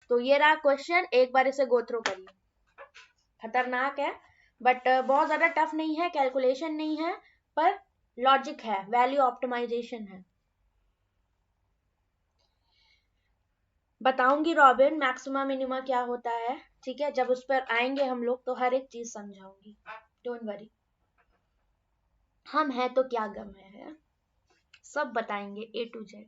तो ये रहा क्वेश्चन, एक बार इसे गो थ्रू करिए। खतरनाक है बट बहुत ज्यादा टफ नहीं है, कैलकुलेशन नहीं है, पर लॉजिक है, वैल्यू ऑप्टिमाइजेशन है। बताऊंगी रॉबिन मैक्सिमा मिनिमा क्या होता है, ठीक है? जब उस पर आएंगे हम लोग तो हर एक चीज समझाऊंगी, डोंट वरी। हम हैं तो क्या गम है, सब बताएंगे A to Z।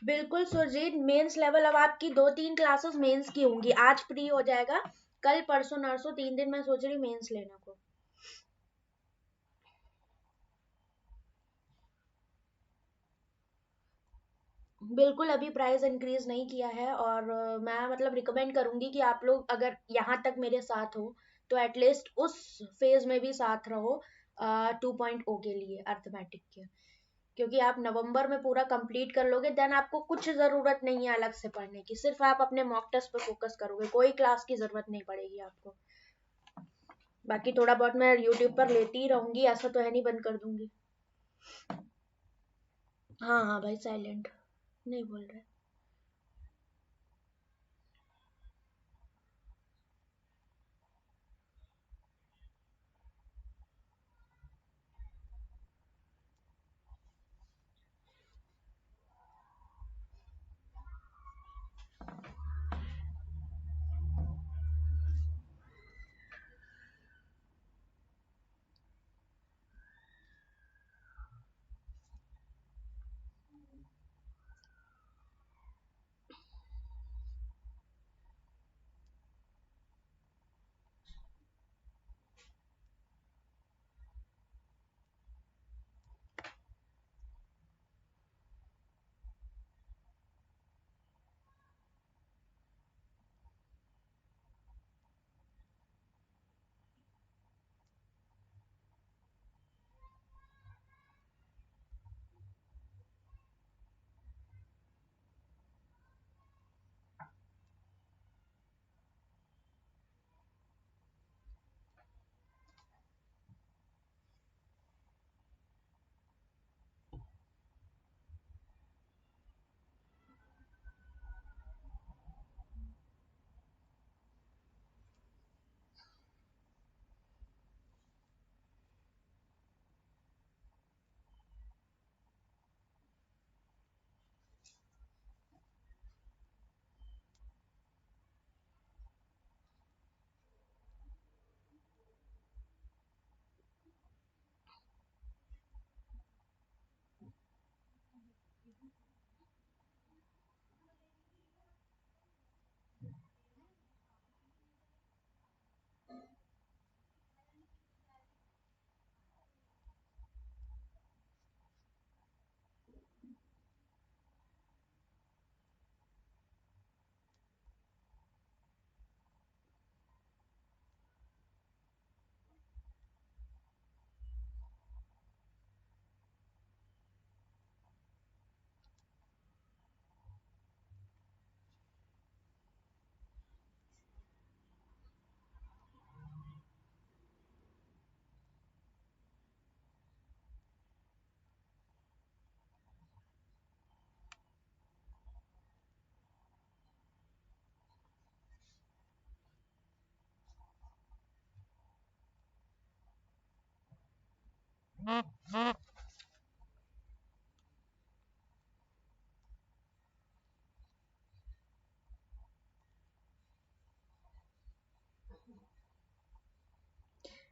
बिल्कुल सुरजीत, मेंस लेवल अब आपकी 2-3 क्लासेस मेंस की होंगी, आज प्री हो जाएगा, कल परसों नरसों 3 दिन मैं सोच रही मेंस लेने को। बिल्कुल अभी प्राइस इंक्रीज नहीं किया है, और मैं मतलब रिकमेंड करूंगी कि आप लोग अगर यहाँ तक मेरे साथ हो तो एटलीस्ट उस फेज में भी साथ रहो 2.0 के लिए अर्थमेटिक के, क्योंकि आप नवंबर में पूरा कंप्लीट कर लोगे, देन आपको कुछ जरूरत नहीं है अलग से पढ़ने की, सिर्फ आप अपने मॉक टेस्ट पे फोकस करोगे, कोई क्लास की जरूरत नहीं पड़ेगी आपको। बाकी थोड़ा बहुत मैं यूट्यूब पर लेती ही रहूंगी, ऐसा तो है नहीं बंद कर दूंगी। हाँ हाँ भाई, साइलेंट नहीं बोल रहे।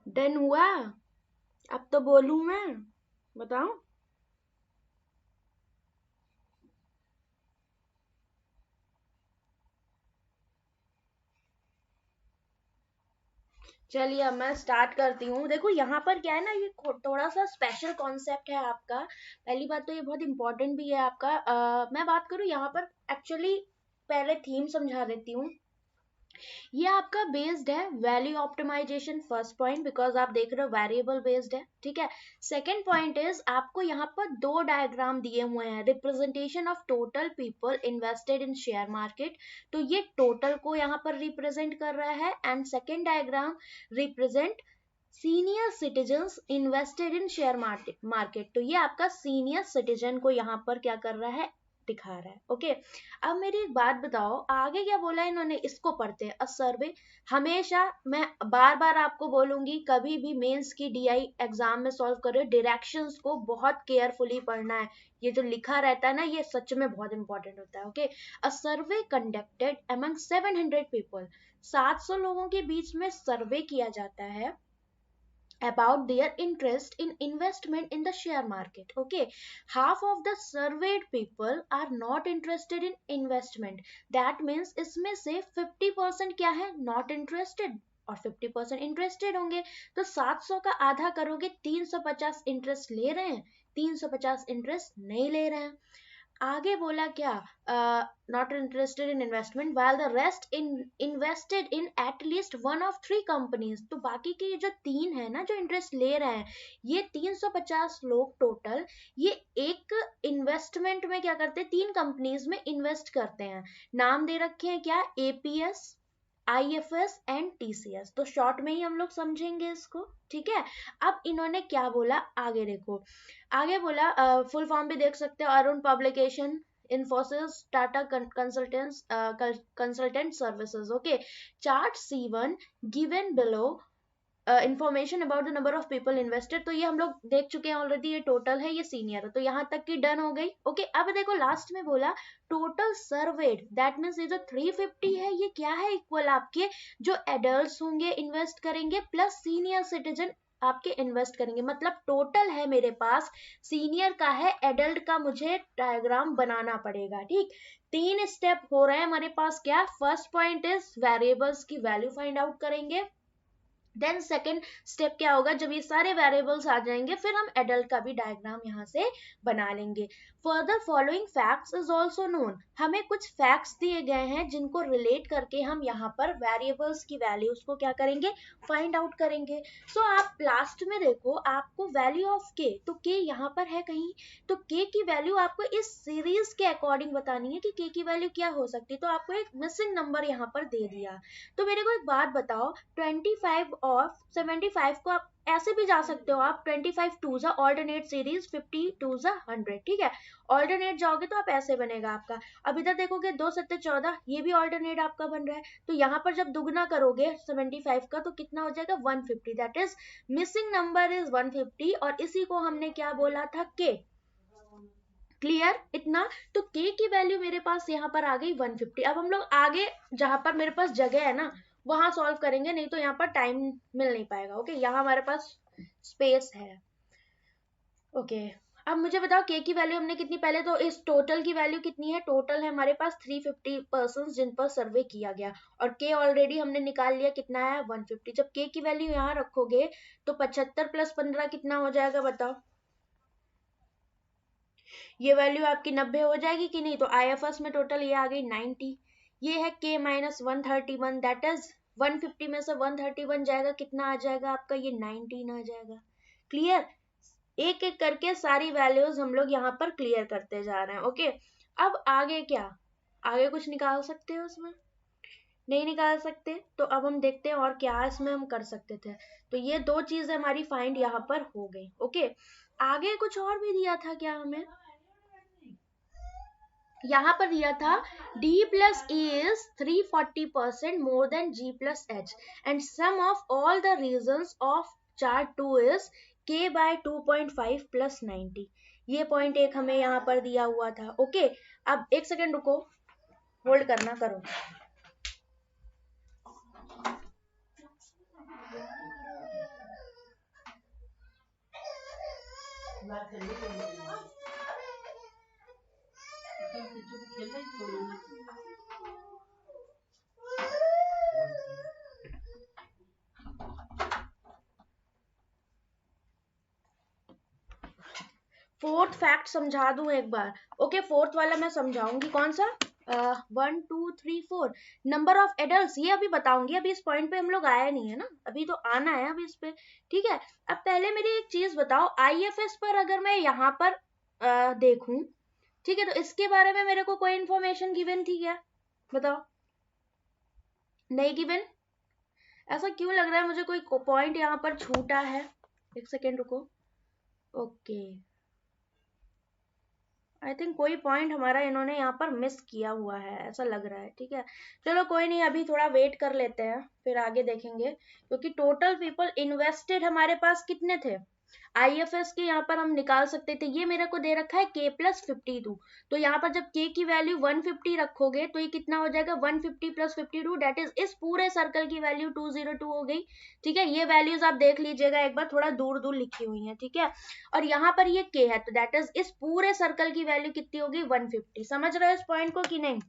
डन हुआ? अब तो बोलूं मैं, बताओ। चलिए अब मैं स्टार्ट करती हूँ। देखो यहाँ पर क्या है ना, ये थोड़ा सा स्पेशल कॉन्सेप्ट है आपका। पहली बात तो ये बहुत इंपॉर्टेंट भी है आपका। मैं बात करूँ यहाँ पर, एक्चुअली पहले थीम समझा देती हूँ। ये आपका बेस्ड है value optimisation, first point, because आप देख रहे हो वेरिएबल बेस्ड है, ठीक है। सेकेंड पॉइंट इज आपको यहाँ पर दो डायग्राम दिए हुए हैं, representation of total people invested in share market, तो ये टोटल को यहाँ पर रिप्रेजेंट कर रहा है, and second diagram represent senior citizens invested in share market, तो ये आपका सीनियर सिटीजन को यहाँ पर क्या कर रहा है, दिखा रहा है। ओके, अब मेरी एक बात बताओ, आगे क्या बोला है इन्होंने, इसको पढ़ते हैं। अ सर्वे, हमेशा मैं बार बार आपको बोलूंगी, कभी भी मेंस की डीआई एग्जाम में सॉल्व कर रहे हो, डायरेक्शंस को बहुत केयरफुली पढ़ना है, ये जो लिखा रहता है ना, ये सच में बहुत इंपॉर्टेंट होता है। ओके, अ सर्वे कंडक्टेड अमंग 700 पीपल, 700 लोगों के बीच में सर्वे किया जाता है about their interest in investment in the share market. Okay, half of the surveyed people are not interested in investment, that means इसमें से 50% क्या है, not interested, और 50% इंटरेस्टेड होंगे, तो 700 का आधा करोगे, 350 इंटरेस्ट ले रहे हैं, 350 इंटरेस्ट नहीं ले रहे हैं। आगे बोला क्या, not interested in investment while the rest invested in at least one of 3 companies, तो बाकी के जो 3 है ना जो इंटरेस्ट ले रहे हैं, ये 350 लोग टोटल, ये एक इन्वेस्टमेंट में क्या करते हैं, 3 कंपनीज में इन्वेस्ट करते हैं, नाम दे रखे हैं क्या, एपीएस, IFS एंड TCS, तो शॉर्ट में ही हम लोग समझेंगे इसको, ठीक है। अब इन्होंने क्या बोला, आगे देखो, आगे बोला, फुल फॉर्म भी देख सकते हो, Arun publication, Infosys, Tata consultant services. Okay, chart C1 given below, information about the number of people invested, तो ये हम लोग देख चुके हैं ऑलरेडी, ये टोटल है, ये सीनियर है, तो यहाँ तक की डन हो गई। ओके, अब देखो लास्ट में बोला टोटल सर्वेड, दैट मीन्स ये जो 350 है, ये क्या है, इक्वल आपके जो एडल्ट होंगे इन्वेस्ट करेंगे प्लस सीनियर सिटीजन आपके इन्वेस्ट करेंगे, मतलब टोटल है मेरे पास, सीनियर का है, एडल्ट का मुझे डायग्राम बनाना पड़ेगा, ठीक। 3 स्टेप हो रहे हैं हमारे पास, क्या, फर्स्ट पॉइंट इज वेरिएबल्स की वैल्यू फाइंड आउट करेंगे, देन सेकेंड स्टेप क्या होगा, जब ये सारे वेरिएबल्स आ जाएंगे, फिर हम एडल्ट का भी डायग्राम यहाँ से बना लेंगे। Further following facts is also known, हमें कुछ फैक्ट्स दिए गए हैं जिनको रिलेट करके हम यहाँ पर वेरिएबल्स की वैल्यूज को क्या करेंगे, फाइंड आउट करेंगे। सो आप लास्ट में देखो, आपको वैल्यू ऑफ के, तो के यहाँ पर है कहीं, तो के की वैल्यू आपको इस सीरीज के अकॉर्डिंग बतानी है कि के की वैल्यू क्या हो सकती है, तो आपको एक मिसिंग नंबर यहाँ पर दे दिया। तो मेरे को एक बात बताओ, 25 और 75 को आप ऐसे भी जा सकते हो, आप 25 टू जा ऑल्टरनेट सीरीज, 50 टू जा 100, ठीक है, ऑल्टरनेट जाओगे तो आप ऐसे बनेगा आपका। अब इधर देखोगे 2 7 14, ये भी ऑल्टरनेट आपका बन रहा है, तो यहाँ पर जब दुगना करोगे 75 का तो कितना हो जाएगा, 150, that is missing number is 150, और इसी को हमने क्या बोला था, के। क्लियर इतना, तो के की वैल्यू मेरे पास यहाँ पर आ गई 150। अब हम लोग आगे जहां पर मेरे पास जगह है ना, वहां सॉल्व करेंगे, नहीं तो यहाँ पर टाइम मिल नहीं पाएगा। ओके, यहाँ हमारे पास स्पेस है। ओके, अब मुझे बताओ के की वैल्यू हमने कितनी, पहले तो इस टोटल की वैल्यू कितनी है, टोटल है हमारे पास 350 पर्सन जिन पर सर्वे किया गया, और के ऑलरेडी हमने निकाल लिया, कितना है 150। जब के की वैल्यू यहाँ रखोगे तो 75 + 15 कितना हो जाएगा, बताओ, ये वैल्यू आपकी 90 हो जाएगी कि नहीं, तो IFS में टोटल ये आ गई 90, ये है k - 131, दैट इज 150 में से 131 जाएगा, कितना आ जाएगा आपका, ये 19 आ जाएगा। क्लियर, एक एक करके सारी वैल्यूज हम लोग यहाँ पर क्लियर करते जा रहे हैं। ओके, अब आगे क्या, आगे कुछ निकाल सकते हो उसमें, नहीं निकाल सकते, तो अब हम देखते हैं और क्या इसमें हम कर सकते थे। तो ये 2 चीजें हमारी फाइंड यहाँ पर हो गई। ओके, आगे कुछ और भी दिया था क्या हमें, यहाँ पर दिया था D + E is 340% more than G + H and sum of all the reasons of chart 2 is K by 2.5 + 90। ये पॉइंट एक हमें यहाँ पर दिया हुआ था। ओके, अब एक सेकेंड रुको, होल्ड करना, करो। फोर्थ फैक्ट समझा दूं एक बार। ओके, फोर्थ वाला मैं समझाऊंगी, कौन सा, 1 2 3 4 नंबर ऑफ एडल्ट, ये अभी बताऊंगी, अभी इस पॉइंट पे हम लोग आया नहीं है ना, अभी तो आना है अभी इस पे, ठीक है। अब पहले मेरी एक चीज बताओ, आईएफएस पर अगर मैं यहाँ पर देखूं, ठीक है, तो इसके बारे में मेरे को कोई इन्फॉर्मेशन गिवन थी क्या, बताओ, नहीं गिवन। ऐसा क्यों लग रहा है मुझे कोई पॉइंट यहाँ पर छूटा है, एक सेकेंड रुको, ओके, आई थिंक कोई पॉइंट हमारा इन्होंने यहाँ पर मिस किया हुआ है, ऐसा लग रहा है, ठीक है। चलो कोई नहीं, अभी थोड़ा वेट कर लेते हैं, फिर आगे देखेंगे, क्योंकि टोटल पीपल इन्वेस्टेड हमारे पास कितने थे, आईएफएस के यहाँ पर हम निकाल सकते थे, ये मेरे को दे रखा है k+52, तो यहाँ पर जब k की वैल्यू 150 रखोगे तो ये कितना हो जाएगा, 150 + 52, डेट इज इस पूरे सर्कल की वैल्यू 202 हो गई, ठीक है। ये वैल्यूज आप देख लीजिएगा एक बार, थोड़ा दूर दूर लिखी हुई है, ठीक है। और यहाँ पर ये k है, तो डेट इज इस पूरे सर्कल की वैल्यू कितनी होगी, 150। समझ रहे हो इस पॉइंट को कि नहीं,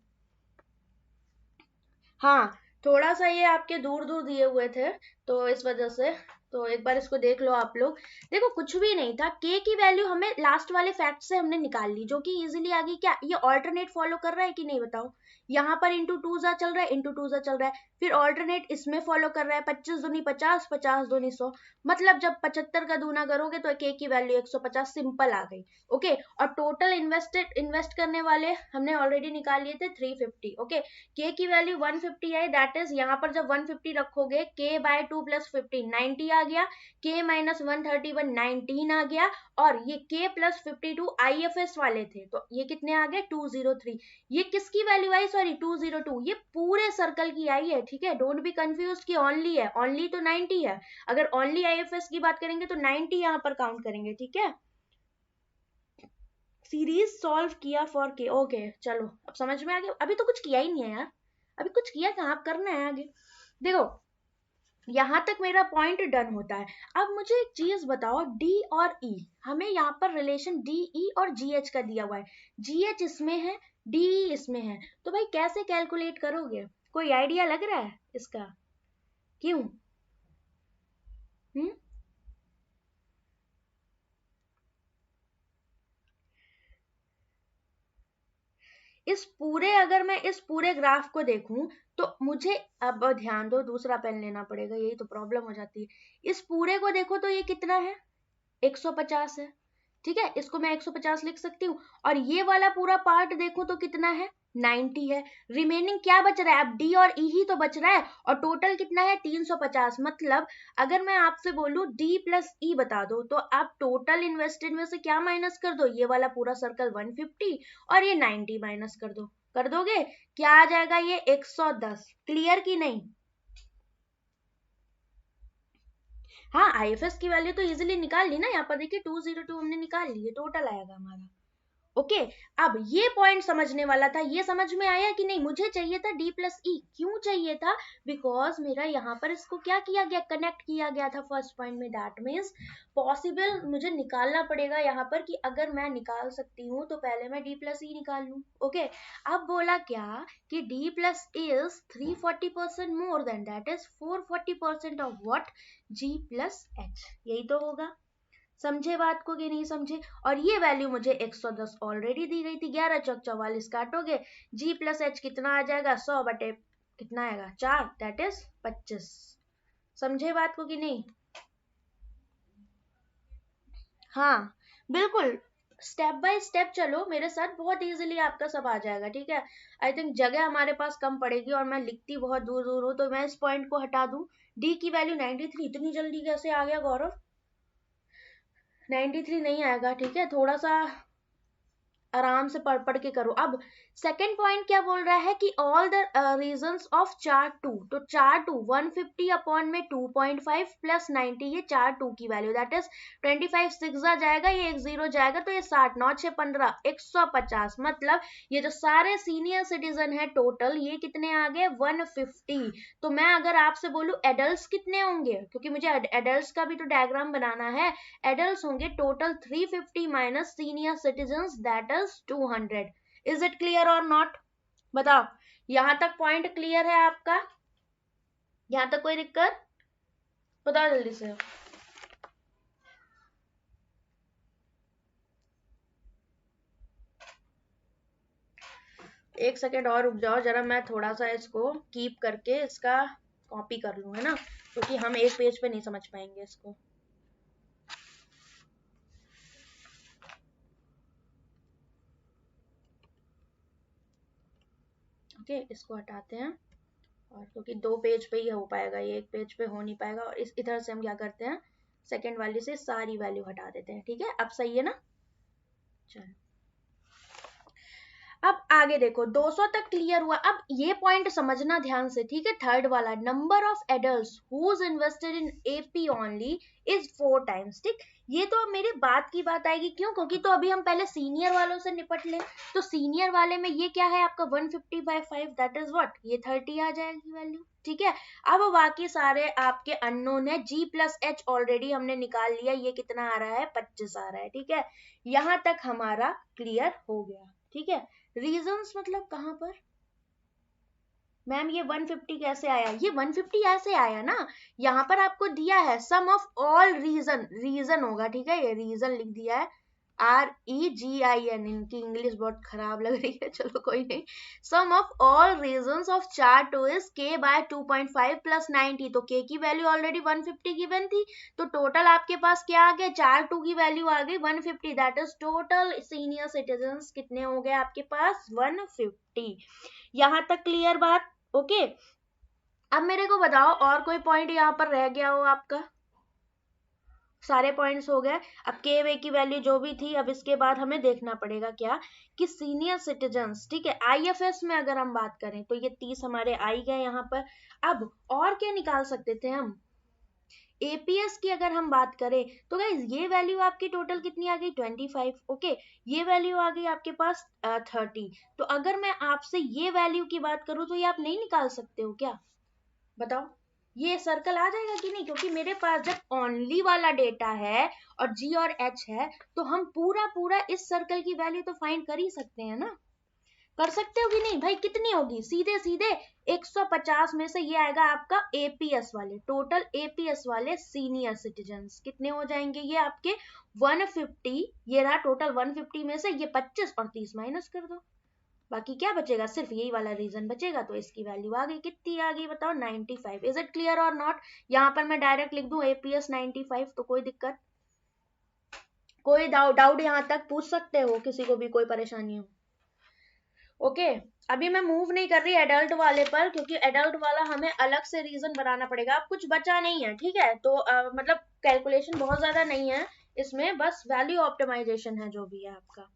हाँ, थोड़ा सा ये आपके दूर दूर दिए हुए थे तो इस वजह से, तो एक बार इसको देख लो आप लोग। देखो कुछ भी नहीं था, k की वैल्यू हमें लास्ट वाले फैक्ट से हमने निकाल ली, जो कि इजीली आ गई। क्या ये ऑल्टरनेट फॉलो कर रहा है कि नहीं, बताओ, यहाँ पर इंटू टू जा चल रहा है, इंटू टू जा चल रहा है, फिर ऑल्टरनेट इसमें फॉलो कर रहा है, 25 दूनी 50, 50 दूनी 100, मतलब जब 75 का दूना करोगे तो k की वैल्यू 150 सिंपल आ गई, ओके। और टोटल इन्वेस्ट करने वाले हमने ऑलरेडी निकाल लिए थे 350, ओके। k की वैल्यू 150 है, दैट इज यहाँ पर जब 150 रखोगे k/2 + 15 90 आ गया, k - 131 19 आ गया, और ये k + 52 आईएफएस वाले थे, तो ये कितने आ गए 203। ये किसकी वैल्यू आई, सॉरी 202, ये पूरे सर्कल की आई है, ठीक है। डोंट बी कंफ्यूज कि ओनली है, ओनली तो 90 है, अगर ओनली आईएफएस की बात करेंगे तो 90 यहाँ पर काउंट करेंगे, ठीक है। सीरीज सॉल्व किया फॉर के, ओके, चलो अब समझ में आ गया, अभी तो कुछ किया ही नहीं है यार, अभी कुछ किया कहाँ, आप करना है आगे। देखो यहां तक मेरा पॉइंट डन होता है। अब मुझे एक चीज बताओ, डी और ई, हमें यहाँ पर रिलेशन डी ई और जी एच का दिया हुआ है, जी एच इसमें है, डी ई इसमें है, तो भाई कैसे कैलकुलेट करोगे, कोई आइडिया लग रहा है इसका, क्यों, हम्म। अगर मैं इस पूरे ग्राफ को देखूं तो मुझे, अब ध्यान दो, दूसरा पेन लेना पड़ेगा, यही तो प्रॉब्लम हो जाती है। इस पूरे को देखो तो ये कितना है, 150 है, ठीक है, इसको मैं 150 लिख सकती हूँ। और ये वाला पूरा पार्ट देखो तो कितना है, 90 है। रिमेनिंग क्या बच रहा है, अब डी और ई ही तो बच रहा है, और टोटल कितना है 350। मतलब अगर मैं आपसे बोलूं डी प्लस ई बता दो, तो आप टोटल इन्वेस्टेड में से क्या माइनस कर दो, ये वाला पूरा सर्कल 150 और ये 90 माइनस कर दो, कर दोगे, क्या आ जाएगा, ये 110। क्लियर की नहीं, हाँ, आईएफएस की वैल्यू तो इजीली निकाल ली ना, यहाँ पर देखिए 202 हमने निकाल ली, टोटल आएगा हमारा, ओके। अब ये पॉइंट समझने वाला था, ये समझ में आया कि नहीं, मुझे चाहिए था डी प्लस ई, क्यों चाहिए था, बिकॉज मेरा यहाँ पर इसको क्या किया गया, कनेक्ट किया गया था फर्स्ट पॉइंट में, दैट मीन्स पॉसिबल मुझे निकालना पड़ेगा यहाँ पर, कि अगर मैं निकाल सकती हूँ तो पहले मैं डी प्लस ई निकाल लूँ, ओके। अब बोला क्या कि D plus is 340% more than, that is 440% of what, G plus H, यही तो होगा। समझे बात को कि नहीं समझे, और ये वैल्यू मुझे 110 ऑलरेडी दी गई थी, 11 चौक 44 काटोगे, जी प्लस एच कितना आ जाएगा, 100 बटे कितना आएगा 4, दैट इज 25। समझे बात को कि नहीं, हाँ बिल्कुल, स्टेप बाय स्टेप चलो मेरे साथ, बहुत इजीली आपका सब आ जाएगा, ठीक है। आई थिंक जगह हमारे पास कम पड़ेगी, और मैं लिखती बहुत दूर दूर हूँ, तो मैं इस पॉइंट को हटा दूं। डी की वैल्यू 93, इतनी जल्दी कैसे आ गया गौरव, 93 नहीं आएगा, ठीक है, थोड़ा सा आराम से पढ़ पढ़ के करो। अब सेकंड पॉइंट क्या बोल रहा है कि ऑल द रीजंस ऑफ चार टू, तो चार टू 150 अपॉन में 2.5 प्लस 90, ये चार टू की वैल्यू, दैट इज 25 6 जाएगा, ये एक जीरो जाएगा, तो ये 60 9 6 15 150। मतलब ये जो सारे सीनियर सिटीजन है टोटल, ये कितने आ गए 150। तो मैं अगर आपसे बोलूं एडल्ट कितने होंगे, क्योंकि मुझे एडल्ट का भी तो डायग्राम बनाना है, एडल्ट होंगे total 350 minus senior citizen, that is 200। Is it clear और नॉट, बताओ, यहां तक पॉइंट क्लियर है आपका, यहां तक कोई दिक्कत, बताओ जल्दी से। एक सेकेंड और रुक जाओ जरा, मैं थोड़ा सा इसको कीप करके इसका कॉपी कर लूँ, है ना, क्योंकि हम एक पेज पे नहीं समझ पाएंगे इसको। ओके, इसको हटाते हैं, और क्योंकि दो पेज पे ही हो पाएगा, ये एक पेज पे हो नहीं पाएगा। और इस इधर से हम क्या करते हैं, सेकेंड वाली से सारी वैल्यू हटा देते हैं। ठीक है, अब सही है ना। चलो अब आगे देखो, 200 तक क्लियर हुआ। अब ये पॉइंट समझना ध्यान से, ठीक है। थर्ड वाला, number of adults whose invested in AP only is 4 times. ठीक, ये तो अब मेरी बात की बात आएगी, क्यों, क्योंकि तो अभी हम पहले सीनियर वालों से निपट ले। तो सीनियर वाले में ये क्या है आपका 150 बाय 5, दैट इज व्हाट, ये 30 आ जाएगी वैल्यू। ठीक है, अब बाकी सारे आपके अननोन है। जी प्लस एच ऑलरेडी हमने निकाल लिया, ये कितना आ रहा है, 25 आ रहा है। ठीक है, यहां तक हमारा क्लियर हो गया। ठीक है, रीजंस मतलब कहां पर, मैम ये 150 कैसे आया, ये 150 ऐसे आया ना, यहाँ पर आपको दिया है सम ऑफ ऑल रीजन, रीजन होगा। ठीक है, ये रीजन लिख दिया है, REGIN, इनकी इंग्लिश बहुत खराब लग रही है, चलो कोई नहीं। सम ऑफ ऑल रीजंस ऑफ चार 2 इज k बाय 2.5 प्लस 90। तो k की वैल्यू ऑलरेडी 150 गिवन थी, तो टोटल आपके पास क्या आ गया, चार 2 की वैल्यू आ गई 150। That is total senior citizens कितने हो गए आपके पास, 150। यहां तक क्लियर बात, ओके। अब मेरे को बताओ और कोई पॉइंट यहाँ पर रह गया हो आपका, सारे पॉइंट्स हो गए। अब के वे की वैल्यू जो भी थी, अब इसके बाद हमें देखना पड़ेगा क्या, कि सीनियर सिटीजन्स, ठीक है, आईएफएस में अगर हम बात करें तो ये 30 हमारे आई गए यहाँ पर। अब और क्या निकाल सकते थे हम, एपीएस की अगर हम बात करें तो गाइज ये वैल्यू आपकी टोटल कितनी आ गई, 25। ओके, ये वैल्यू आ गई आपके पास 30। तो अगर मैं आपसे ये वैल्यू की बात करूं तो ये आप नहीं निकाल सकते हो क्या, बताओ, ये सर्कल आ जाएगा कि नहीं, क्योंकि मेरे पास जब ओनली वाला डेटा है और जी और एच है, तो हम पूरा पूरा इस सर्कल की वैल्यू तो फाइंड कर ही सकते हैं ना, कर सकते हो कि नहीं भाई, कितनी होगी, सीधे सीधे 150 में से ये आएगा आपका एपीएस वाले, टोटल एपीएस वाले सीनियर सिटीजन्स कितने हो जाएंगे, ये आपके 150। ये रहा टोटल 150 में से ये 25 और 30 माइनस कर दो, बाकी क्या बचेगा, सिर्फ यही वाला रीजन बचेगा। तो इसकी वैल्यू आ गई, कितनी आ गई बताओ, 95। इज इट क्लियर और नॉट। यहाँ पर मैं डायरेक्ट लिख दूं एपीएस 95, तो कोई दिक्कत, कोई डाउट यहाँ तक पूछ सकते हो, किसी को भी कोई परेशानी हो। ओके, अभी मैं मूव नहीं कर रही एडल्ट वाले पर, क्योंकि एडल्ट वाला हमें अलग से रीजन बनाना पड़ेगा। अब कुछ बचा नहीं है, ठीक है, तो मतलब कैलकुलेशन बहुत ज्यादा नहीं है इसमें, बस वैल्यू ऑप्टिमाइजेशन है जो भी है आपका।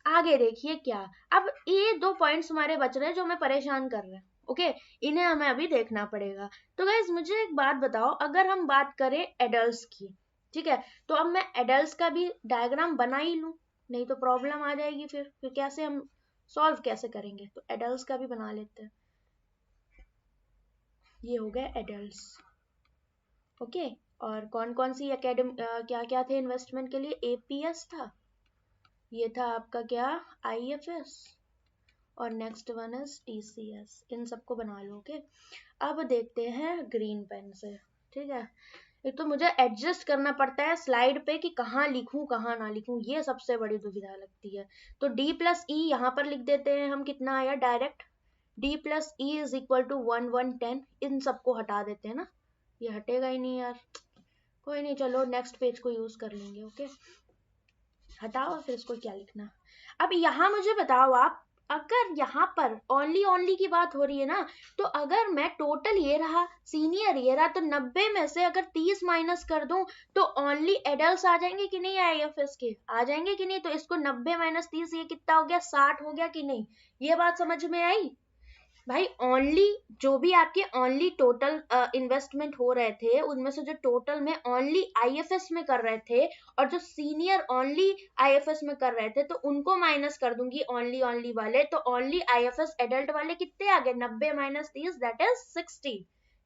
आगे देखिए क्या, अब ये दो पॉइंट्स हमारे बच रहे हैं जो हमें परेशान कर रहे हैं। ओके, इन्हें हमें अभी देखना पड़ेगा। तो गाइज मुझे एक बात बताओ, अगर हम बात करें एडल्ट्स की, ठीक है, तो अब मैं एडल्ट्स का भी डायग्राम बना ही लूं, नहीं तो प्रॉब्लम आ जाएगी, फिर कैसे हम सॉल्व कैसे करेंगे। तो एडल्ट्स का भी बना लेते हैं, ये हो गए एडल्ट्स। ओके, और कौन कौन सी एकेडमी क्या क्या थे इन्वेस्टमेंट के लिए, एपीएस था, ये था आपका क्या, आईएफएस, और नेक्स्ट वन इज टीसीएस। इन सबको बना लो। ओके, अब देखते हैं ग्रीन पेन से, ठीक है। एक तो मुझे एडजस्ट करना पड़ता है स्लाइड पे कि कहाँ लिखूं कहाँ ना लिखूं, ये सबसे बड़ी दुविधा लगती है। तो डी प्लस ई यहाँ पर लिख देते हैं हम, कितना आया direct, D plus E is equal to 110। इन सबको हटा देते हैं ना, ये हटेगा ही नहीं यार, कोई नहीं, चलो नेक्स्ट पेज को यूज कर लेंगे। ओके, हटाओ, फिर इसको क्या लिखना। अब यहाँ मुझे बताओ आप, अगर यहाँ पर ओनली ओनली की बात हो रही है ना, तो अगर मैं टोटल ये रहा, सीनियर ये रहा, तो 90 में से अगर 30 माइनस कर दूं तो ओनली एडल्ट्स आ जाएंगे कि नहीं, आईएफएस के आ जाएंगे कि नहीं। तो इसको 90 माइनस 30 ये कितना हो गया, 60 हो गया कि नहीं, ये बात समझ में आई भाई। ओनली जो भी आपके ओनली टोटल इन्वेस्टमेंट हो रहे थे, उनमें से जो टोटल में ओनली आईएफएस में कर रहे थे और जो सीनियर ओनली आईएफएस में कर रहे थे, तो उनको माइनस कर दूंगी ओनली ओनली वाले। तो ओनली आईएफएस एडल्ट वाले कितने आ गए, 90 माइनस 30, दैट इज 60।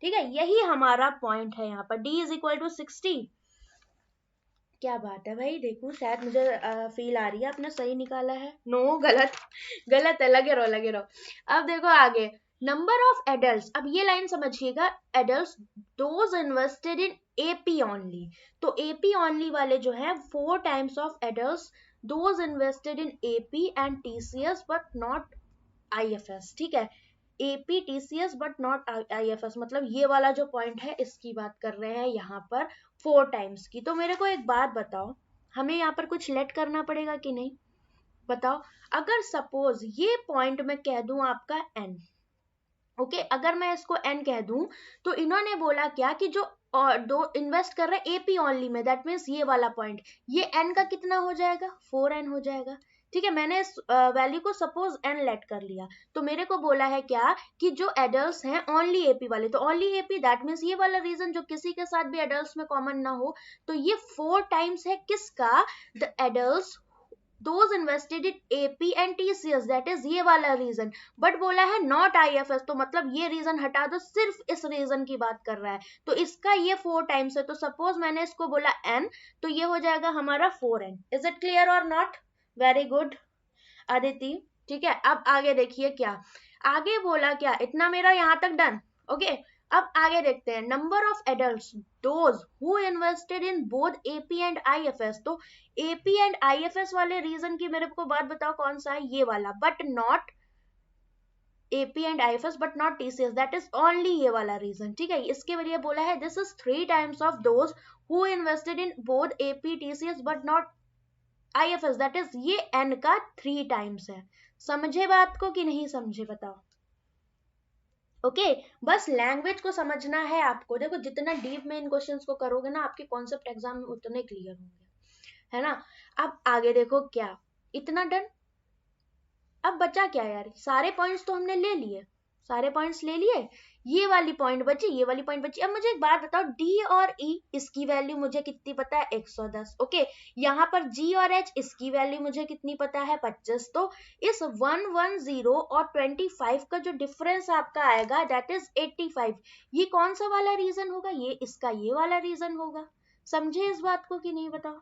ठीक है, यही हमारा पॉइंट है यहाँ पर, डी इज इक्वल टू 60। क्या बात है भाई, देखो शायद मुझे फील आ रही है आपने सही निकाला है। नो, गलत, गलत है, लगे रहो लगे रहो। अब देखो आगे, नंबर ऑफ एडल्ट्स, अब ये लाइन समझिएगा, adults those invested in AP only. तो एपी ओनली वाले जो है 4 times of adults those invested in AP and TCS but not IFS, ठीक है, AP TCS but not IFS, मतलब ये वाला जो पॉइंट है इसकी बात कर रहे हैं यहाँ पर 4 टाइम्स की। तो मेरे को एक बात बताओ, हमें यहाँ पर कुछ लेट करना पड़ेगा कि नहीं, बताओ। अगर सपोज ये पॉइंट मैं कह दूं आपका n, ओके, अगर मैं इसको n कह दूं, तो इन्होंने बोला क्या कि जो और दो इन्वेस्ट कर रहे हैं AP ओनली में, दैट मीन्स ये वाला पॉइंट, ये n का कितना हो जाएगा, 4n हो जाएगा, ठीक है। मैंने इस वैल्यू को सपोज n लेट कर लिया, तो मेरे को बोला है क्या कि जो एडल्ट्स हैं ओनली AP वाले, तो ओनली AP दैट मीन्स ये वाला रीजन जो किसी के साथ भी एडल्ट्स में कॉमन ना हो, तो ये 4 टाइम्स है किसका, the adults those invested in AP and TCS, that is ये वाला रीजन, बट बोला है नॉट IFS, तो मतलब ये रीजन हटा दो, सिर्फ इस रीजन की बात कर रहा है, तो इसका ये 4 टाइम्स है, तो सपोज मैंने इसको बोला n, तो ये हो जाएगा हमारा 4n। इज इट क्लियर और नॉट? वेरी गुड अदिति, ठीक है। अब आगे देखिए क्या आगे बोला, क्या इतना मेरा यहाँ तक डन, ओके। अब आगे देखते हैं, number of adults those who invested in both AP and IFS, तो AP एंड IFS वाले रीजन की मेरे को बात बताओ कौन सा है, ये वाला, but not AP and IFS but not TCS, that is only ये वाला रीजन, ठीक है। इसके लिए बोला है this is 3 times of those who invested in both AP TCS but not IFS, that is ये n का 3 टाइम्स है। समझे बात को कि नहीं समझे, बताओ। ओके बस लैंग्वेज को समझना है आपको, देखो जितना डीप में इन क्वेश्चंस को करोगे ना, आपके कॉन्सेप्ट एग्जाम में उतने क्लियर होंगे, है ना। अब आगे देखो, क्या इतना डन, अब बचा क्या यार, सारे पॉइंट्स तो हमने ले लिए, सारे पॉइंट्स ले लिए, ये वाली पॉइंट बची, ये वाली पॉइंट बची। अब मुझे एक बात बताओ, D और E इसकी वैल्यू मुझे कितनी पता है, 110, ओके। यहाँ पर G और H इसकी वैल्यू मुझे कितनी पता है, 25। तो इस 110 और 25 का जो डिफरेंस आपका आएगा दैट इज 85। ये कौन सा वाला रीजन होगा, ये इसका ये वाला रीजन होगा। समझे इस बात को कि नहीं, बताओ।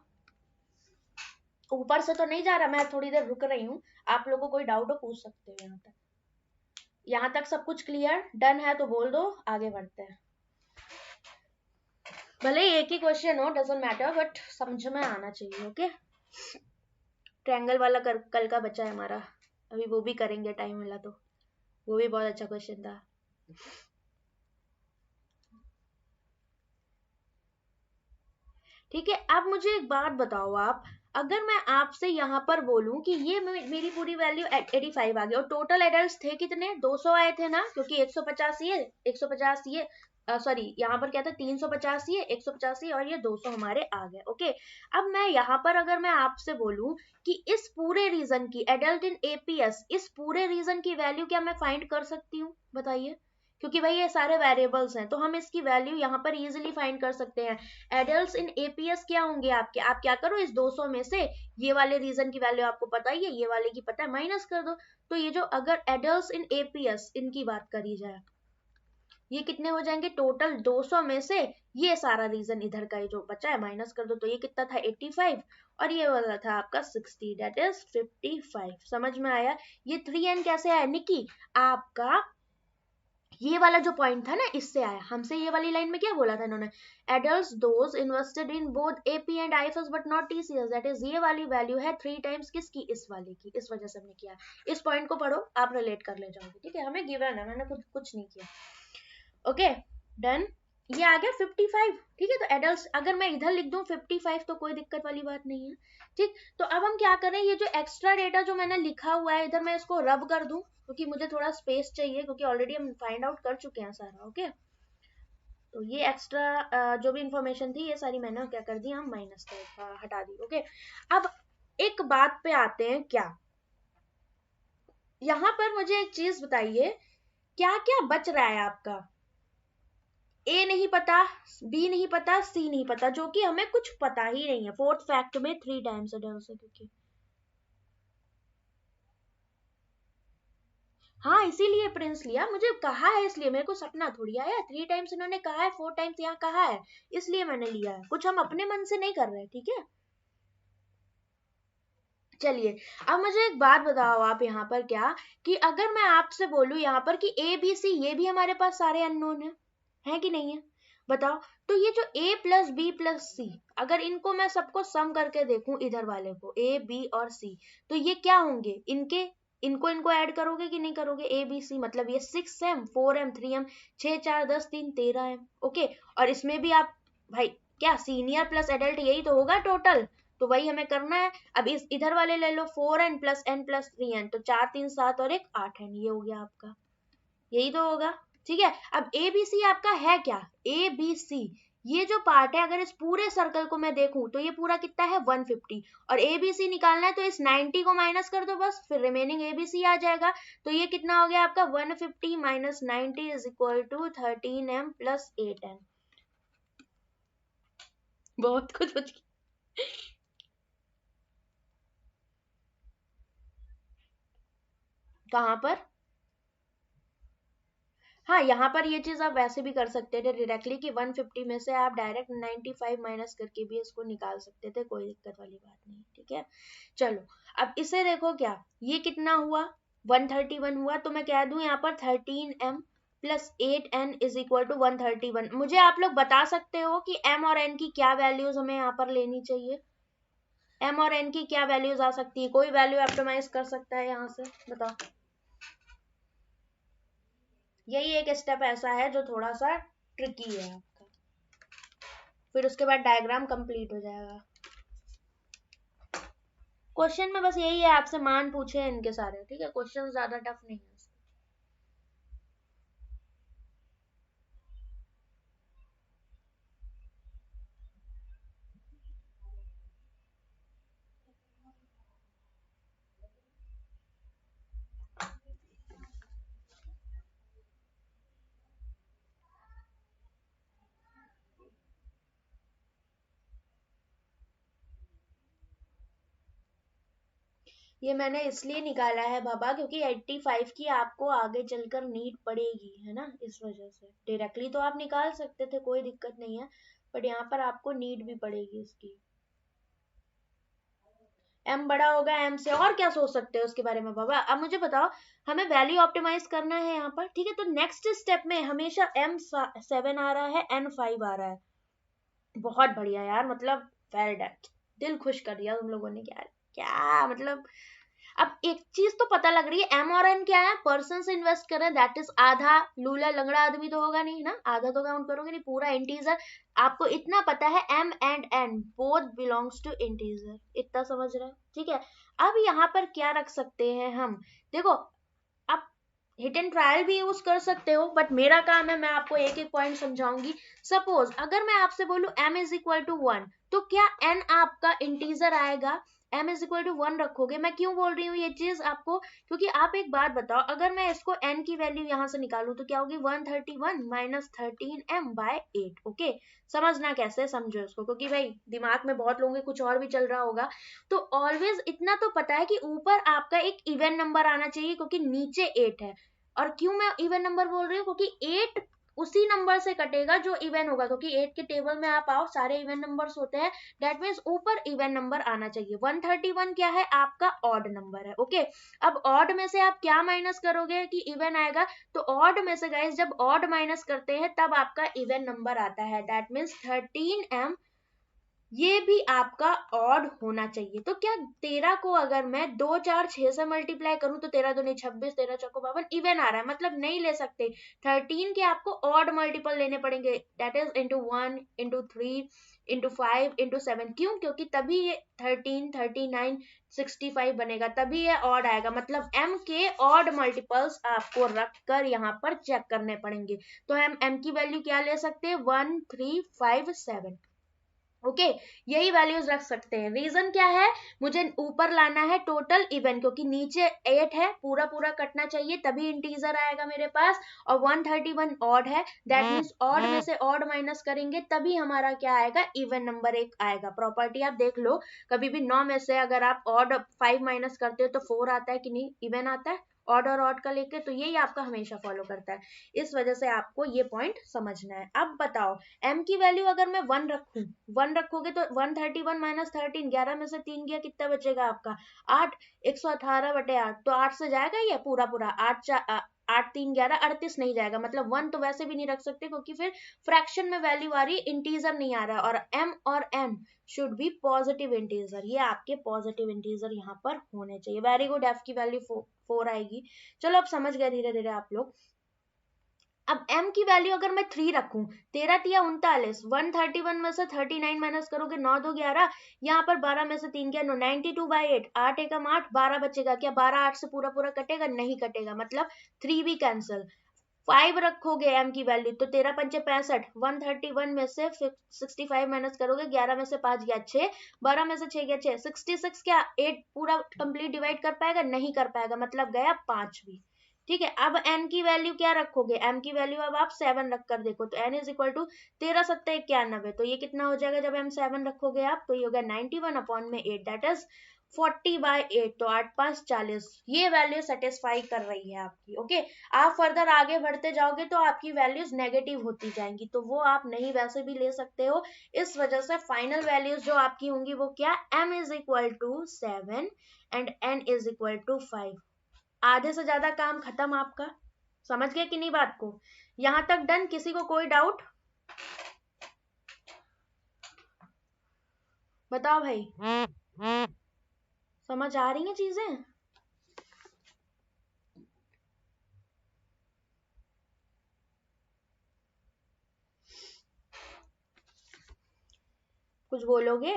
ऊपर से तो नहीं जा रहा, मैं थोड़ी देर रुक रही हूँ, आप लोगों को कोई डाउट हो पूछ सकते हो। यहाँ तक सब कुछ क्लियर डन है तो बोल दो, आगे बढ़ते हैं। भले एक ही क्वेश्चन हो, डजंट मैटर, बट समझ में आना चाहिए, ओके। ट्रायंगल वाला कल का बचा है हमारा, अभी वो भी करेंगे, टाइम मिला तो, वो भी बहुत अच्छा क्वेश्चन था। ठीक है, अब मुझे एक बात बताओ आप, अगर मैं आपसे यहाँ पर बोलूं कि ये मेरी पूरी वैल्यू 85 आ गई, और टोटल एडल्ट्स थे कितने, 200 आए थे ना, क्योंकि 150 ये 150 ये सॉरी यहाँ पर क्या था, 350 ये 150 और ये 200 हमारे आ गए, ओके। अब मैं यहाँ पर अगर मैं आपसे बोलूं कि इस पूरे रीजन की, एडल्ट इन APS, इस पूरे रीजन की वैल्यू क्या मैं फाइंड कर सकती हूँ, बताइए, क्योंकि भाई ये सारे वेरिएबल्स हैं, तो हम इसकी वैल्यू यहाँ पर इजीली फाइंड कर सकते हैं। एडल्ट्स इन APS क्या होंगे आपके, आप क्या करो, इस 200 में से ये वाले रीजन की वैल्यू आपको पता ही है, ये वाले की पता है, माइनस कर दो। तो ये जो अगर एडल्ट्स इन APS इनकी बात करी जाए, ये कितने हो जाएंगे, टोटल 200 में से ये सारा रीजन इधर का जो बचा है माइनस कर दो, तो ये कितना था 85, और ये वाला था आपका 60, दैट इज 55। समझ में आया। ये 3n कैसे आया निकी, आपका ये वाला जो पॉइंट था ना इससे आया, हमसे ये वाली लाइन में क्या बोला था इन्होंने, adults those invested in both AP and IFS but not TCS, that is ये वाली वैल्यू है 3 टाइम्स किसकी, इस वाले की, इस वजह से हमने किया। इस पॉइंट को पढ़ो, आप रिलेट कर ले जाओगे, ठीक है, हमें गिवन है, मैंने कुछ नहीं किया, ओके डन। ये आ गया 55, ठीक है। तो एडल्ट्स अगर मैं इधर लिख दूं 55 तो कोई दिक्कत वाली बात नहीं है, ठीक। तो अब हम क्या करें, ये जो एक्स्ट्रा डेटा जो मैंने लिखा हुआ है इधर, मैं इसको रब कर दूं, क्योंकि मुझे थोड़ा स्पेस चाहिए, क्योंकि ऑलरेडी हम फाइंड आउट कर चुके हैं सारा, ओके। तो ये एक्स्ट्रा जो भी इंफॉर्मेशन थी ये सारी मैंने क्या कर दी, हम माइनस कर हटा दी, ओके। अब एक बात पे आते हैं, क्या यहाँ पर मुझे एक चीज बताइए, क्या क्या बच रहा है आपका, A नहीं पता, B नहीं पता, C नहीं पता, जो कि हमें कुछ पता ही नहीं है। फोर्थ फैक्ट में 3 टाइम्स एडल्ट्स है, क्योंकि हाँ इसीलिए प्रिंस लिया, मुझे कहा है इसलिए, मेरे को सपना थोड़ी आया, 3 टाइम्स इन्होंने कहा है, 4 टाइम्स यहाँ कहा है, इसलिए मैंने लिया है, कुछ हम अपने मन से नहीं कर रहे, ठीक है। चलिए अब मुझे एक बात बताओ आप यहाँ पर, क्या कि अगर मैं आपसे बोलूं यहाँ पर कि ABC, ये भी हमारे पास सारे अननोन है कि नहीं है, बताओ। तो ये जो A plus B plus C, अगर इनको मैं सबको सम करके देखूं, इधर वाले को A B और C, तो ये क्या होंगे, इनके इनको इनको ऐड करोगे कि नहीं करोगे, ए बी सी, मतलब ये 6m 4m 3m 6 4 10 3 13m। Okay, और इसमें भी आप भाई क्या सीनियर प्लस एडल्ट यही तो होगा टोटल, तो वही हमें करना है। अब इस इधर वाले ले लो 4n plus n plus 3n, तो 4 3 7 और 1 8n, ये हो गया आपका, यही तो होगा। ठीक है, अब ए बी सी आपका है क्या, ए बी सी ये जो पार्ट है, अगर इस पूरे सर्कल को मैं देखूं तो ये पूरा कितना है 150, और ए बी सी निकालना है तो इस 90 को माइनस कर दो बस, फिर रिमेनिंग ए बी सी आ जाएगा। तो ये कितना हो गया आपका 150 minus 90 is equal to 13m plus 8n। बहुत कुछ कहां पर, हाँ यहाँ पर ये चीज आप वैसे भी कर सकते थे डायरेक्टली कि 150 में से आप डायरेक्ट 95 माइनस करके भी इसको निकाल सकते थे, कोई दिक्कत वाली बात नहीं। ठीक है, चलो अब इसे देखो, क्या ये कितना हुआ 131 हुआ, तो मैं कह दूं यहाँ पर 13m plus 8n is equal to 131। मुझे आप लोग बता सकते हो कि m और n की क्या वैल्यूज हमें यहाँ पर लेनी चाहिए, m और n की क्या वैल्यूज आ सकती है, कोई वैल्यू ऑप्टिमाइज कर सकता है यहाँ से, बताओ। यही एक स्टेप ऐसा है जो थोड़ा सा ट्रिकी है आपका, फिर उसके बाद डायग्राम कंप्लीट हो जाएगा। क्वेश्चन में बस यही है, आपसे मान पूछे हैं इनके सारे, ठीक है, क्वेश्चन ज्यादा टफ नहीं है। ये मैंने इसलिए निकाला है बाबा क्योंकि 85 की आपको आगे चलकर नीड पड़ेगी, है ना, इस वजह से। डायरेक्टली तो आप निकाल सकते थे, कोई दिक्कत नहीं है, बट यहाँ पर आपको नीड भी पड़ेगी इसकी। एम बड़ा होगा एम से, और क्या सोच सकते हो उसके बारे में बाबा। अब मुझे बताओ, हमें वैल्यू ऑप्टिमाइज करना है यहाँ पर, ठीक है, तो नेक्स्ट स्टेप में हमेशा M7 आ रहा है, N5 आ रहा है। बहुत बढ़िया यार, मतलब वेल डन, दिल खुश कर दिया तुम लोगों ने, क्या क्या मतलब। अब एक चीज तो पता लग रही है, एम और एन क्या है, पर्सन से इन्वेस्ट कर रहे हैं, दैट इज आधा, लूला लंगड़ा आदमी तो होगा नहीं ना, आधा तो काउंट करोगे नहीं, पूरा इंटीजर। आपको इतना पता है M and N both belongs to integer, इतना समझ रहे हैं, ठीक है। अब यहाँ पर क्या रख सकते हैं हम, देखो आप हिट एंड ट्रायल भी यूज कर सकते हो, बट मेरा काम है मैं आपको एक एक पॉइंट समझाऊंगी। सपोज अगर मैं आपसे बोलूं m इज इक्वल टू 1, तो क्या n आपका इंटीजर आएगा, m इज इक्वल टू 1 रखोगे। मैं क्यों बोल रही हूँ ये चीज आपको, क्योंकि आप एक बात बताओ, अगर मैं इसको n की वैल्यू यहाँ से निकालू तो क्या होगी 131 माइनस 13m बाय 8। ओके, समझना कैसे, समझो इसको, क्योंकि भाई दिमाग में बहुत लोगों के कुछ और भी चल रहा होगा। तो ऑलवेज इतना तो पता है कि ऊपर आपका एक इवन नंबर आना चाहिए, क्योंकि नीचे 8 है। और क्यों मैं इवन नंबर बोल रही हूँ, क्योंकि 8 उसी नंबर से कटेगा जो इवन होगा, क्योंकि 8 के टेबल में आप आओ सारे इवन नंबर्स होते हैं, दैट मीन्स ऊपर इवन नंबर आना चाहिए। 131 क्या है आपका ऑड नंबर है। ओके, अब ऑड में से आप क्या माइनस करोगे कि इवन आएगा, तो ऑड में से गाइस जब ऑड माइनस करते हैं तब आपका इवन नंबर आता है, दैट मीन्स 13m ये भी आपका ऑड होना चाहिए। तो क्या 13 को अगर मैं 2 4 6 से मल्टीप्लाई करूं तो 13 दूनी 26, 13 चौको 52 इवन आ रहा है, मतलब नहीं ले सकते। 13 के आपको ऑड मल्टीपल लेने पड़ेंगे, that is into 1 into 3 into 5 into 7। क्यों, क्योंकि तभी ये 13 39 65 बनेगा, तभी ये ऑड आएगा, मतलब m के ऑड मल्टीपल्स आपको रख कर यहाँ पर चेक करने पड़ेंगे। तो हम m की वैल्यू क्या ले सकते हैं 1 3 5 7। ओके, यही वैल्यूज रख सकते हैं। रीजन क्या है, मुझे ऊपर लाना है टोटल इवन, क्योंकि नीचे 8 है, पूरा पूरा कटना चाहिए तभी इंटीजर आएगा मेरे पास, और 131 ऑड है, दैट मीन्स ऑड में से ऑड माइनस करेंगे तभी हमारा क्या आएगा इवन नंबर एक आएगा। प्रॉपर्टी आप देख लो, कभी भी 9 में से अगर आप ऑड 5 माइनस करते हो तो 4 आता है कि नहीं, इवन आता है ऑड और ऑड का लेके, तो यही आपका हमेशा फॉलो करता है। इस वजह से आपको ये पॉइंट समझना है। अब बताओ m की वैल्यू अगर मैं 1 रखूं, 1 रखोगे तो 131 माइनस 13, 11 में से 3 गया, कितना बचेगा आपका 8, 118 बटे 8, तो 8 से जाएगा ये पूरा पूरा, 8 8 3 11 38 नहीं जाएगा, मतलब 1 तो वैसे भी नहीं रख सकते क्योंकि फिर फ्रैक्शन में वैल्यू आ रही है, इंटीजर नहीं आ रहा है, और m और n should be positive integer, ये आपके पॉजिटिव इंटीजर यहाँ पर होने चाहिए। वेरी गुड, f की वैल्यू 4 आएगी। चलो अब समझ गए धीरे धीरे आप लोग। अब m की वैल्यू अगर मैं 3 रखूं, 13 तिया 39, 131 में से 39 माइनस करोगे 9 2 11, यहाँ पर 12 में से 3 गया 9, 92/8, 8 एकम 8, 12 बचेगा क्या? 12 8 से पूरा पूरा कटेगा? नहीं कटेगा, मतलब 3 भी कैंसिल। 5 रखोगे m की वैल्यू तो 13 पंचे 65, 131 में से 65 माइनस करोगे, 11 में से 5 गया 6, 12 में से 6 गया 6, 66 क्या 8 पूरा कंप्लीट डिवाइड कर पाएगा? नहीं कर पाएगा, मतलब गया 5 भी। ठीक है, अब n की वैल्यू क्या रखोगे? m की वैल्यू अब आप 7 रख कर देखो, तो n इज इक्वल टू 13 7 91, तो ये कितना हो जाएगा जब m 7 रखोगे आप? तो ये हो गया 91 अपॉन में 8, दैट इज 40/8, तो 8 5 40, ये वैल्यू सेटिस्फाई कर रही है आपकी। ओके, आप फर्दर आगे बढ़ते जाओगे तो आपकी वैल्यूज नेगेटिव होती जाएंगी, तो वो आप नहीं वैसे भी ले सकते हो। इस वजह से फाइनल वैल्यूज जो आपकी होंगी वो क्या? m is equal to 7 and n is equal to 5। आधे से ज्यादा काम खत्म आपका। समझ गए कि नहीं बात को? यहां तक डन? किसी को कोई डाउट? बताओ भाई, समझ आ रही हैं चीजें? कुछ बोलोगे?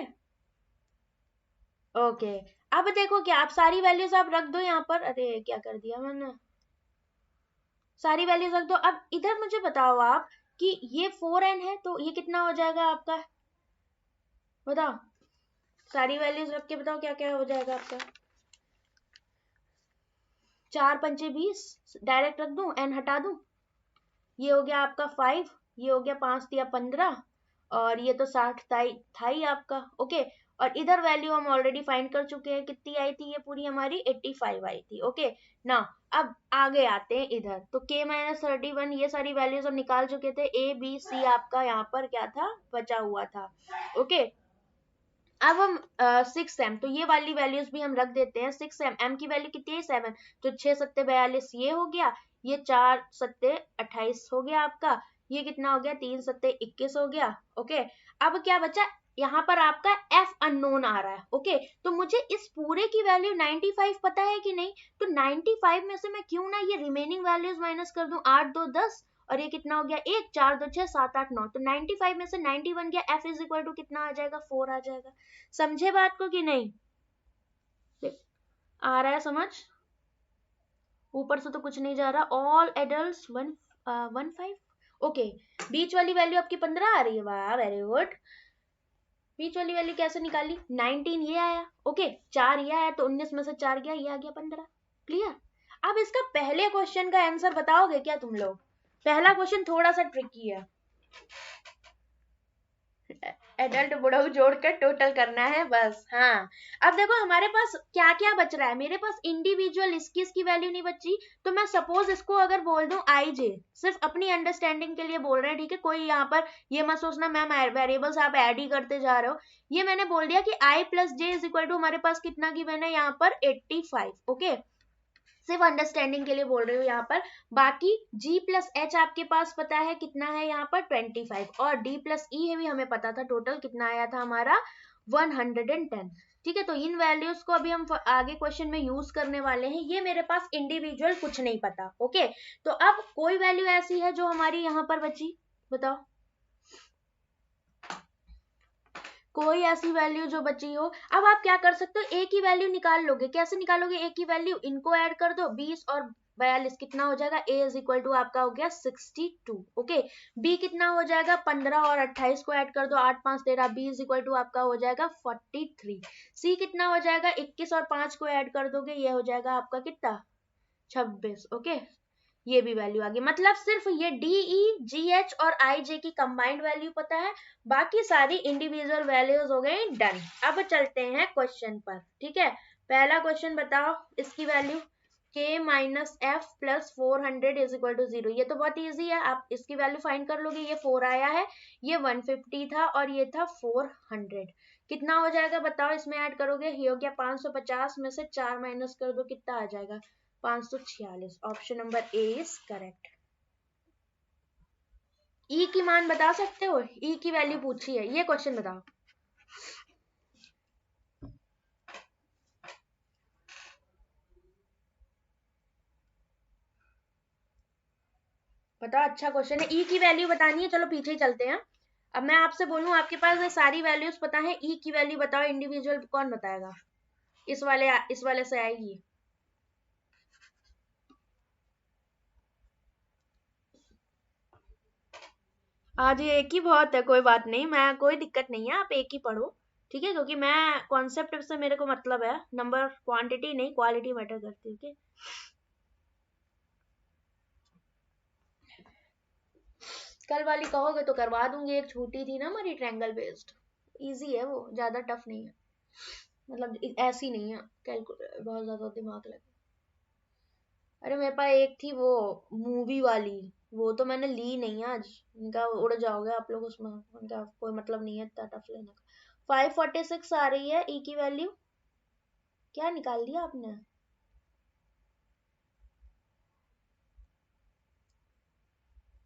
ओके, अब देखो क्या, आप सारी वैल्यूज आप रख दो यहाँ पर। अरे क्या कर दिया मैंने, सारी वैल्यूज रख दो। अब इधर मुझे बताओ आप कि ये 4n है तो ये कितना हो जाएगा आपका? बताओ, सारी वैल्यूज रख के बताओ क्या क्या हो जाएगा आपका। 4 पंचे 20, डायरेक्ट रख दूं, n हटा दूं, ये हो गया आपका 5, ये हो गया 5 दिया 15, और ये तो 60 था ही आपका। ओके, और इधर वैल्यू हम ऑलरेडी फाइंड कर चुके हैं, कितनी आई थी? ये पूरी हमारी 85 आई थी। ओके ना, अब आगे आते हैं इधर, तो k माइनस 31, ये सारी वैल्यूज हम निकाल चुके थे। a b c आपका यहाँ पर क्या था? बचा हुआ था। ओके, अब हम 6m, तो ये वाली वैल्यूज भी हम रख देते हैं। 6m, m की वैल्यू कितनी है? 7, तो 6 सत्ते 42, ये हो गया, ये 4 सत्ते 28 हो गया आपका, ये कितना हो गया? 3 सत्ते 21 हो गया। ओके, अब क्या बचा? यहाँ पर आपका f अननोन आ रहा है। ओके, तो मुझे इस पूरे की वैल्यू 95 पता है कि नहीं? तो 95 में से मैं क्यों ना ये रिमेनिंग वैल्यूज माइनस कर दूं, 8 2 10, और ये कितना हो गया? 1 4 2 6 7 8 9, तो 95 में से 91 गया, f इज इक्वल टू कितना आ जाएगा? 4 आ जाएगा। समझे बात को कि नहीं? आ रहा है समझ? ऊपर से तो कुछ नहीं जा रहा। All adults 1 5। ओके, बीच वाली वैल्यू आपकी 15 आ रही है, वाह वेरी गुड। बीच वाली वैल्यू कैसे निकाली? 19 ये आया। ओके, 4 ये आया, तो 19 में से 4 गया, ये आ गया 15। क्लियर? अब इसका पहले क्वेश्चन का आंसर बताओगे क्या तुम लोग? पहला क्वेश्चन थोड़ा सा ट्रिकी है, एडल्ट बुढ़ऊ जोड़कर टोटल करना है बस। हाँ, अब देखो हमारे पास क्या क्या बच रहा है। मेरे पास इंडिविजुअल इसकी वैल्यू नहीं बची, तो मैं सपोज इसको अगर बोल दूं आई जे, सिर्फ अपनी अंडरस्टैंडिंग के लिए बोल रहे हैं, ठीक है? कोई यहाँ पर ये मत सोचना मैम वेरिएबल्स आप ऐड ही करते जा रहे हो। ये मैंने बोल दिया कि I plus J is equal to, हमारे पास कितना गिवन है यहाँ पर? 85। ओके, सिर्फ अंडरस्टैंडिंग के लिए बोल रही हूँ यहाँ पर। बाकी g प्लस एच आपके पास पता है कितना है यहाँ पर? 25, और d प्लस ई है भी हमें पता था, टोटल कितना आया था हमारा? 110। ठीक है, तो इन वैल्यूज को अभी हम आगे क्वेश्चन में यूज करने वाले हैं। ये मेरे पास इंडिविजुअल कुछ नहीं पता। ओके, तो अब कोई वैल्यू ऐसी है जो हमारी यहाँ पर बची? बताओ, कोई ऐसी वैल्यू जो बची हो। अब आप क्या कर सकते हो, a की वैल्यू निकाल लोगे। कैसे निकालोगे a की वैल्यू? इनको ऐड कर दो, 20 और 42 कितना हो जाएगा? a इज इक्वल टू आपका हो गया 62। ओके, b कितना हो जाएगा? 15 और 28 को ऐड कर दो, 8 5 13, b इज इक्वल टू आपका हो जाएगा 43। c कितना हो जाएगा? 21 और 5 को ऐड कर दोगे, ये हो जाएगा आपका कितना? 26। ओके, ये भी वैल्यू आ गई। मतलब सिर्फ ये डी ई जी एच और आई जे की कंबाइंड वैल्यू पता है, बाकी सारी इंडिविजुअल वैल्यूज हो गई डन। अब चलते हैं क्वेश्चन पर। ठीक है, पहला क्वेश्चन बताओ, इसकी value k minus F plus 400 is equal to 0। ये तो बहुत इजी है, आप इसकी वैल्यू फाइंड कर लोगे। ये 4 आया है, ये 150 था, और ये था 400। कितना हो जाएगा बताओ? इसमें ऐड करोगे, ये हो गया 550 में से 4 माइनस कर दो, कितना आ जाएगा? 546। Option number A is correct. E की मान बता सकते हो? ई की वैल्यू पूछी है, ये क्वेश्चन बताओ। बताओ, अच्छा क्वेश्चन है। ई की वैल्यू बतानी है, चलो पीछे ही चलते हैं। अब मैं आपसे बोलूं, आपके पास ये सारी वैल्यूज पता है, ई की वैल्यू बताओ इंडिविजुअल, कौन बताएगा? इस वाले से आएगी। आज ये एक ही बहुत है, कोई बात नहीं, मैं कोई दिक्कत नहीं है, आप एक ही पढ़ो, ठीक है? क्योंकि मैं कॉन्सेप्ट से मेरे को मतलब है, नंबर क्वांटिटी नहीं क्वालिटी मैटर करती है, ओके? कल वाली कहोगे तो करवा दूंगी, एक छूटी थी ना हमारी ट्रायंगल बेस्ड, इजी है वो, ज्यादा टफ नहीं है, मतलब ऐसी नहीं है कैलकुलेट बहुत ज्यादा दिमाग लगे। अरे मेरे पास एक थी वो मूवी वाली, वो तो मैंने ली नहीं आज, उनका उड़ जाओगे आप लोग उसमें, उनका कोई मतलब नहीं है इतना टफ लेने का। 546 आ रही है ई की वैल्यू, क्या निकाल दिया आपने?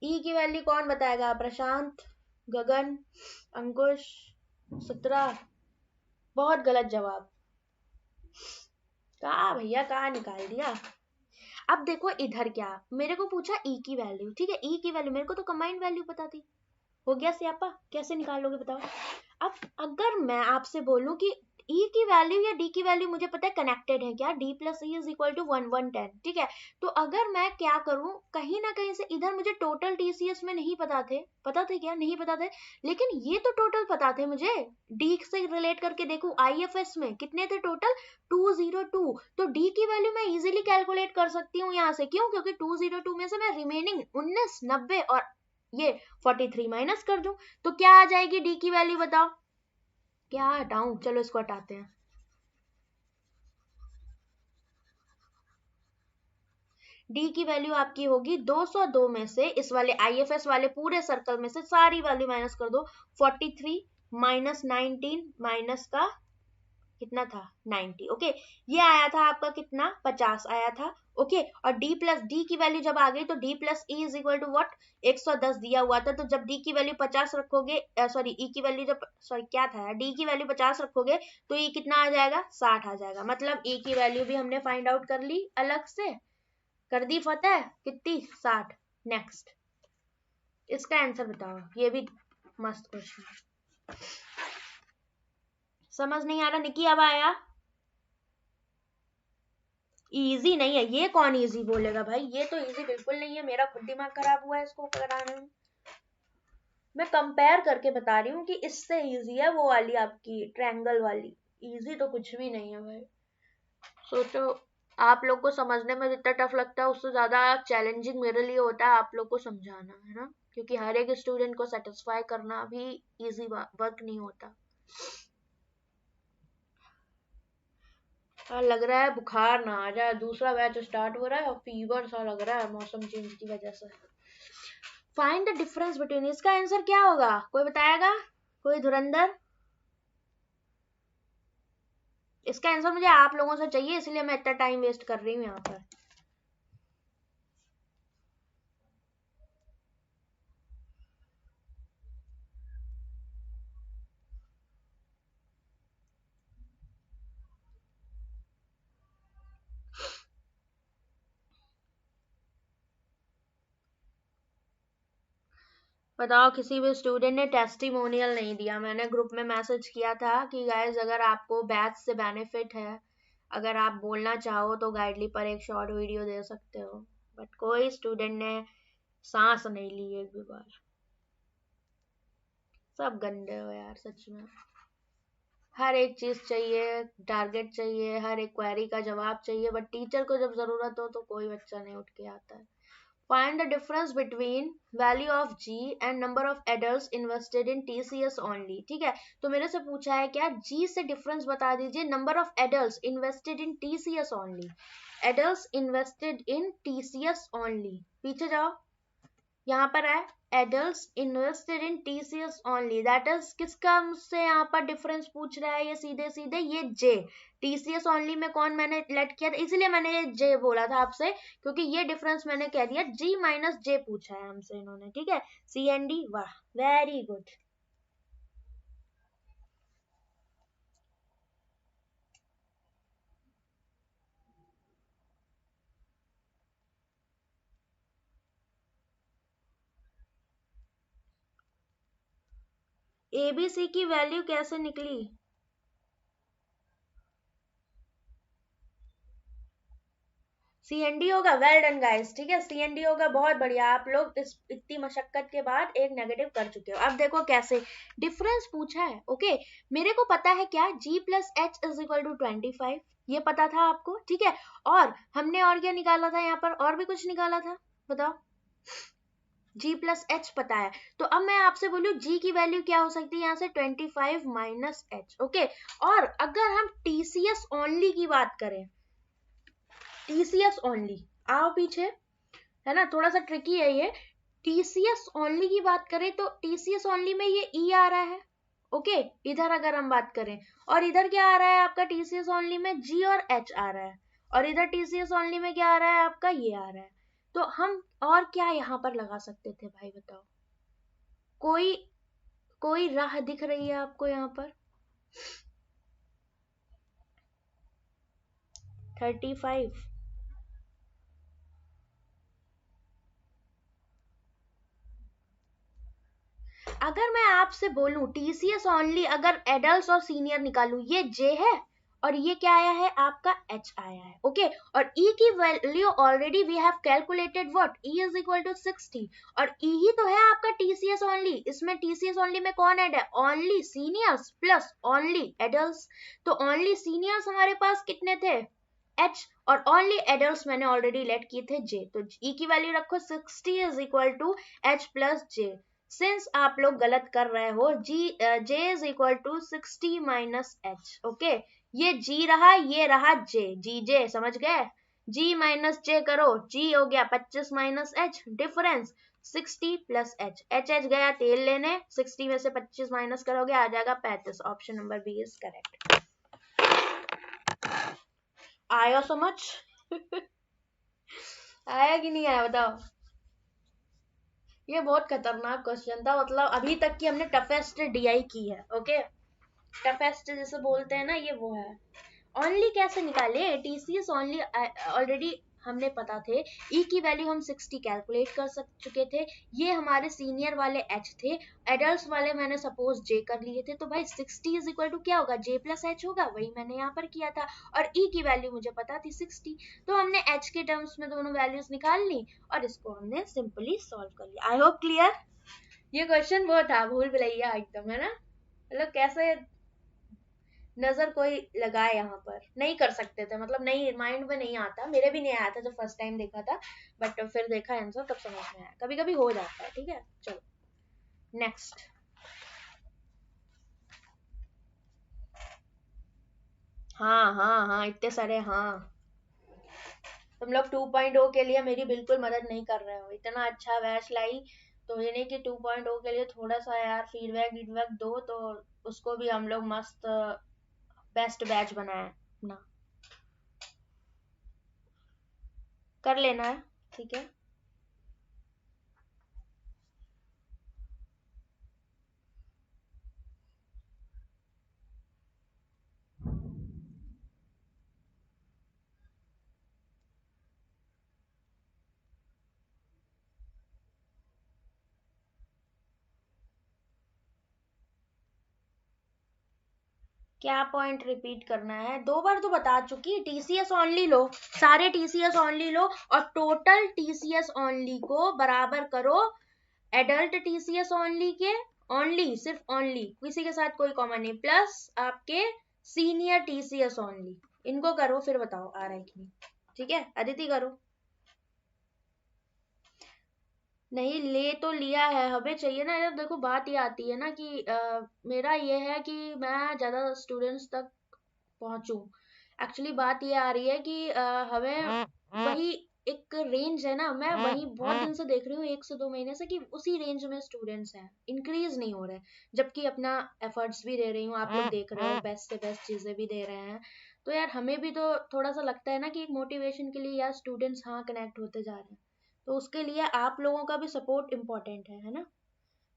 ई की वैल्यू कौन बताएगा? प्रशांत, गगन, अंकुश, सुत्रा? बहुत गलत जवाब। कहा भैया, कहा निकाल दिया? अब देखो इधर, क्या मेरे को पूछा ई की वैल्यू, ठीक है? ई की वैल्यू मेरे को तो कंबाइंड वैल्यू पता थी, हो गया स्यापा, कैसे निकालोगे बताओ? अब अगर मैं आपसे बोलूं कि ई की वैल्यू या डी की वैल्यू मुझे पता है कनेक्टेड है, क्या D plus E is equal to 1 1 10, ठीक है? तो अगर मैं क्या करूं, कहीं ना कहीं से इधर मुझे टोटल टीसीएस में नहीं पता थे क्या? नहीं पता थे, लेकिन ये तो टोटल पता थे मुझे। डी से रिलेट करके देखूं, आईएफएस में कितने थे टोटल? 202। तो डी की वैल्यू मैं इजीली कैलकुलेट कर सकती हूँ यहाँ से, क्यों? क्योंकि 202 में से मैं रिमेनिंग 19 90 और ये 43 माइनस कर दूं, तो क्या आ जाएगी डी की वैल्यू बताओ? क्या हटाऊं? चलो इसको हटाते हैं। डी की वैल्यू आपकी होगी 202 में से, इस वाले आईएफएस वाले पूरे सर्कल में से सारी वैल्यू माइनस कर दो। 43 माइनस 19 माइनस का कितना था? 90, ओके। ये आया था आपका कितना? 50 आया था, ओके। और डी प्लस डी की वैल्यू जब आ गई तो D plus E is equal to what? 110 दिया हुआ था, तो जब डी की वैल्यू 50 रखोगे, सॉरी ई की वैल्यू जब, सॉरी क्या था, डी की वैल्यू 50 रखोगे तो ई कितना आ जाएगा? 60 आ जाएगा। मतलब ई की वैल्यू भी हमने फाइंड आउट कर ली, अलग से कर दी फतेह, कितनी? 60। नेक्स्ट, इसका आंसर बताओ, ये भी मस्त क्वेश्चन। समझ नहीं आ रहा निकी? अब आया? इजी नहीं है ये, कौन इजी बोलेगा भाई? ये तो इजी बिल्कुल नहीं है, मेरा खुद दिमाग खराब हुआ है इसको कराने में। मैं कंपेयर करके बता रही हूँ कि इससे इजी है वो वाली आपकी ट्रायंगल वाली, इजी तो कुछ भी नहीं है भाई। सोचो, आप लोग को समझने में जितना टफ लगता है उससे ज्यादा चैलेंजिंग मेरे लिए होता है आप लोग को समझाना, है ना? क्योंकि हर एक स्टूडेंट को सेटिस्फाई करना भी इजी वर्क नहीं होता। लग रहा है बुखार ना आ जाए, दूसरा बैच स्टार्ट हो रहा है और फीवर सा लग रहा है मौसम चेंज की वजह से। फाइंड द डिफरेंस बिटवीन, इसका आंसर क्या होगा? कोई बताएगा? कोई धुरंधर? इसका आंसर मुझे आप लोगों से चाहिए, इसलिए मैं इतना टाइम वेस्ट कर रही हूँ यहाँ पर। बताओ, किसी भी स्टूडेंट ने टेस्टिमोनियल नहीं दिया। मैंने ग्रुप में मैसेज किया था कि गाइज अगर आपको बैच से बेनिफिट है, अगर आप बोलना चाहो तो गाइडली पर एक शॉर्ट वीडियो दे सकते हो, बट कोई स्टूडेंट ने सांस नहीं ली एक भी बार। सब गंदे हो यार सच में, हर एक चीज चाहिए, टारगेट चाहिए, हर एक क्वेरी का जवाब चाहिए, बट टीचर को जब जरूरत हो तो कोई बच्चा नहीं उठ के आता है। Find the difference between value of G and number of adults invested in TCS only, ठीक है? तो मेरे से पूछा है क्या, G से डिफरेंस बता दीजिए, number of adults invested in TCS only, adults invested in TCS only। पीछे जाओ, यहाँ पर है adults invested in TCS only, that is किसका मुझसे यहाँ पर डिफरेंस पूछ रहा है, ये सीधे सीधे ये J, TCS only में कौन मैंने लेट किया था, इसलिए मैंने ये J बोला था आपसे, क्योंकि ये डिफरेंस मैंने कह दिया, G माइनस J पूछा है हमसे इन्होंने, ठीक है, CND, वाह वेरी गुड। ABC की वैल्यू कैसे निकली? CND होगा, वेल डन गाइस, ठीक है, CND होगा, बहुत बढ़िया, आप लोग इस इतनी मशक्कत के बाद एक नेगेटिव कर चुके हो। अब देखो कैसे डिफरेंस पूछा है, ओके, मेरे को पता है क्या, G plus H is equal to 25, ये पता था आपको, ठीक है, और हमने और क्या निकाला था यहाँ पर, और भी कुछ निकाला था, बताओ, G प्लस एच पता है, तो अब मैं आपसे बोलूं G की वैल्यू क्या हो सकती है यहाँ से, 25 माइनस एच, ओके, और अगर हम TCS ओनली की बात करें, TCS ओनली, आओ पीछे, है ना, थोड़ा सा ट्रिकी है ये, TCS ओनली की बात करें तो TCS ओनली में ये E आ रहा है, ओके, इधर अगर हम बात करें, और इधर क्या आ रहा है आपका TCS ओनली में, G और H आ रहा है, और इधर TCS ओनली में क्या आ रहा है आपका, ये आ रहा है, तो हम और क्या यहाँ पर लगा सकते थे भाई बताओ, कोई कोई राह दिख रही है आपको यहाँ पर, 35, अगर मैं आपसे बोलूं TCS ओनली, अगर एडल्ट और सीनियर निकालूं, ये J है और ये क्या आया है आपका H आया है, ओके, और E की value already we have calculated, what, E is equal to 60, और E ही तो है आपका TCS ओनली, इसमें TCS ओनली में कौन ऐड है, only seniors plus only adults, तो ओनली सीनियर्स हमारे पास कितने थे, H, और ओनली एडल्ट्स मैंने ऑलरेडी लेट किए थे J, तो E की वैल्यू रखो 60 is equal to H plus J, since आप लोग गलत कर रहे हो, J is equal to 60 minus H, okay, ये G रहा, ये रहा J, J समझ गए, G माइनस J करो, G हो गया 25 minus H, difference 60 plus H, H गया तेल लेने, 60 में से 25 माइनस करोगे आ जाएगा 35, option number B is correct. आया समझ? आया कि नहीं आया बताओ? ये बहुत खतरनाक क्वेश्चन था, मतलब अभी तक की हमने टफेस्ट DI की है, ओके, टफेस्ट जिसे बोलते हैं ना, ये वो है। ओनली कैसे निकाले, TCS ओनली ऑलरेडी हमने पता थे, E की वैल्यू हम 60 कैलकुलेट कर चुके थे, ये हमारे सीनियर वाले H थे, एडल्ट वाले मैंने सपोज J कर लिए थे, तो भाई 60 इज इक्वल टू क्या होगा, J प्लस H होगा, वही मैंने यहाँ पर किया था, और E की वैल्यू मुझे पता थी 60, तो हमने H के टर्म्स में दोनों वैल्यूज निकाल ली और इसको हमने सिंपली सॉल्व कर लिया। आई होप क्लियर, ये क्वेश्चन वो था भूल भुलैया एकदम, है ना, मतलब कैसे नजर कोई लगाए, यहाँ पर नहीं कर सकते थे, मतलब नहीं, माइंड में नहीं आता, मेरे भी नहीं आया था जब फर्स्ट टाइम देखा था, बट फिर देखा आंसर तब समझ में आया, कभी कभी हो जाता है, ठीक है, चलो नेक्स्ट। हाँ हाँ हाँ, इतने सारे हाँ, तुम लोग 2.0 के लिए मेरी बिल्कुल मदद नहीं कर रहे हो, इतना अच्छा बैच लाई, तो ये नहीं कि 2.0 के लिए थोड़ा सा यार फीडबैक वीडबैक दो, तो उसको भी हम लोग मस्त बेस्ट बैच बनाए ना, कर लेना है, ठीक है। क्या पॉइंट रिपीट करना है, 2 बार तो बता चुकी, TCS ओनली लो, सारे TCS ओनली लो और टोटल TCS ओनली को बराबर करो एडल्ट TCS ओनली के, ओनली सिर्फ ओनली, किसी के साथ कोई कॉमन नहीं, प्लस आपके सीनियर TCS ओनली, इनको करो फिर बताओ आ रहा है कि नहीं, ठीक है, अदिति करो। नहीं ले तो लिया है, हमें चाहिए ना यार, देखो बात ये आती है ना कि मेरा ये है कि मैं ज्यादा स्टूडेंट्स तक पहुंचूं, एक्चुअली बात ये आ रही है कि हमें वही एक रेंज है ना, मैं वही बहुत दिन से देख रही हूँ, 1 से 2 महीने से, कि उसी रेंज में स्टूडेंट्स हैं, इंक्रीज नहीं हो रहे, जबकि अपना एफर्ट्स भी दे रही हूँ, आप लोग देख रहे हो, बेस्ट से बेस्ट चीजें भी दे रहे हैं। तो यार हमें भी तो थोड़ा सा लगता है ना कि एक मोटिवेशन के लिए यार स्टूडेंट्स हाँ कनेक्ट होते जा रहे हैं, तो उसके लिए आप लोगों का भी सपोर्ट इम्पोर्टेंट है ना।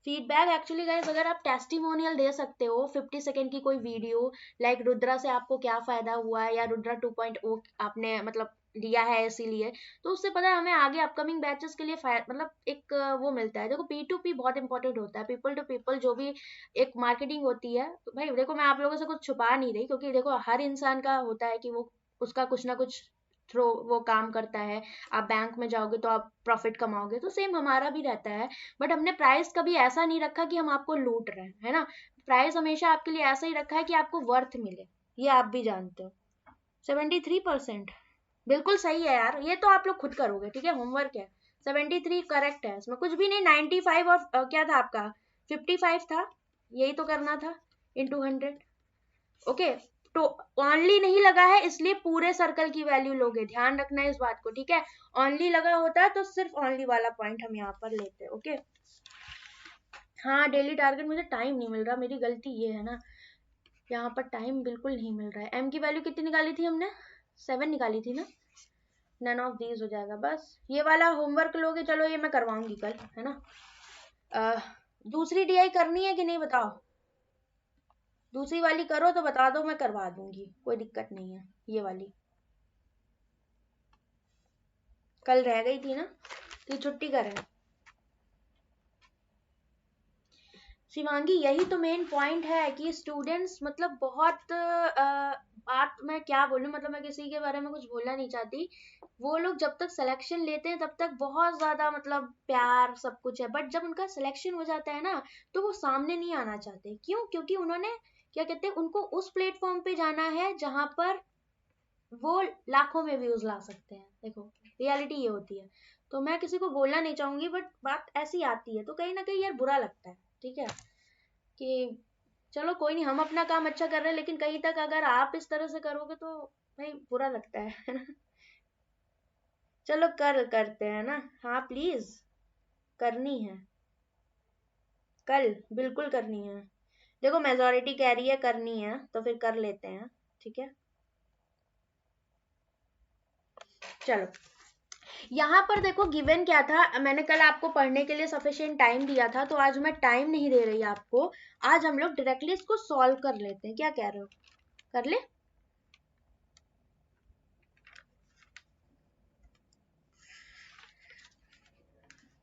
फीडबैक एक्चुअली गाइस, अगर आप टेस्टिमोनियल दे सकते हो 50 सेकेंड की कोई वीडियो, लाइक रुद्रा से आपको क्या फायदा हुआ है, या रुद्रा 2.0 आपने मतलब लिया है इसीलिए, तो उससे पता है हमें आगे अपकमिंग बैचेस के लिए मतलब एक वो मिलता है। देखो P2P बहुत इंपॉर्टेंट होता है, पीपल टू पीपल जो भी एक मार्केटिंग होती है। तो भाई देखो, मैं आप लोगों से कुछ छुपा नहीं रही, क्योंकि देखो हर इंसान का होता है कि वो उसका कुछ ना कुछ थ्रो वो काम करता है। आप बैंक में जाओगे तो आप प्रॉफिट कमाओगे, तो सेम हमारा भी रहता है। बट हमने प्राइस कभी ऐसा नहीं रखा कि हम आपको लूट रहे हैं, है ना। प्राइस हमेशा आपके लिए ऐसा ही रखा है कि आपको वर्थ मिले, ये आप भी जानते हो। 73%, बिल्कुल सही है यार, ये तो आप लोग खुद करोगे, ठीक है, होमवर्क है। 73 करेक्ट है, इसमें कुछ भी नहीं। 95 और क्या था आपका, 55 था, यही तो करना था, इंटू 100। ओके, तो ओनली नहीं लगा है इसलिए पूरे सर्कल की वैल्यू लोगे, ध्यान रखना है इस बात को, ठीक है। ओनली लगा होता है तो सिर्फ ओनली वाला पॉइंट हम यहाँ पर लेते हैं। ओके, हाँ डेली टारगेट, मुझे टाइम नहीं मिल रहा, मेरी गलती ये है ना, यहाँ पर टाइम बिल्कुल नहीं मिल रहा है। एम की वैल्यू कितनी निकाली थी हमने, 7 निकाली थी ना। नन ऑफ दीज हो जाएगा, बस ये वाला होमवर्क लोगे, चलो ये मैं करवाऊंगी कल, है ना। दूसरी DI करनी है कि नहीं बताओ, दूसरी वाली करो तो बता दो, मैं करवा दूंगी, कोई दिक्कत नहीं है। ये वाली कल रह गई थी ना, तो छुट्टी करें। शिवांगी, यही तो मेन पॉइंट है कि स्टूडेंट्स मतलब बहुत बात मैं क्या बोलूं, मतलब मैं किसी के बारे में कुछ बोलना नहीं चाहती। वो लोग जब तक सिलेक्शन लेते हैं तब तक बहुत ज्यादा मतलब प्यार सब कुछ है, बट जब उनका सिलेक्शन हो जाता है ना, तो वो सामने नहीं आना चाहते। क्यों? क्योंकि उन्होंने क्या कहते हैं, उनको उस प्लेटफॉर्म पे जाना है जहां पर वो लाखों में व्यूज ला सकते हैं। देखो रियलिटी ये होती है, तो मैं किसी को बोलना नहीं चाहूंगी, बट बात ऐसी आती है तो कहीं ना कहीं यार बुरा लगता है, ठीक है। कि चलो कोई नहीं, हम अपना काम अच्छा कर रहे हैं, लेकिन कहीं तक अगर आप इस तरह से करोगे तो भाई बुरा लगता है ना। चलो कल करते हैं ना, हाँ प्लीज, करनी है कल, बिल्कुल करनी है। देखो मेजोरिटी कह रही है करनी है, तो फिर कर लेते हैं, ठीक है। चलो, यहाँ पर देखो गिवन क्या था, मैंने कल आपको पढ़ने के लिए सफिशिएंट टाइम दिया था, तो आज मैं टाइम नहीं दे रही आपको। आज हम लोग डायरेक्टली इसको सॉल्व कर लेते हैं, क्या कह रहे हो, कर ले।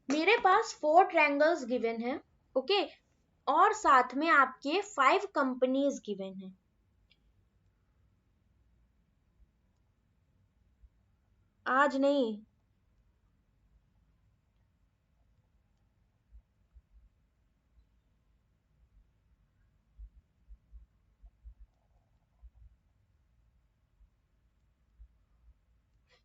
मेरे पास 4 ट्रायंगल्स गिवन है, ओके, और साथ में आपके 5 कंपनीज गिवन है। आज नहीं,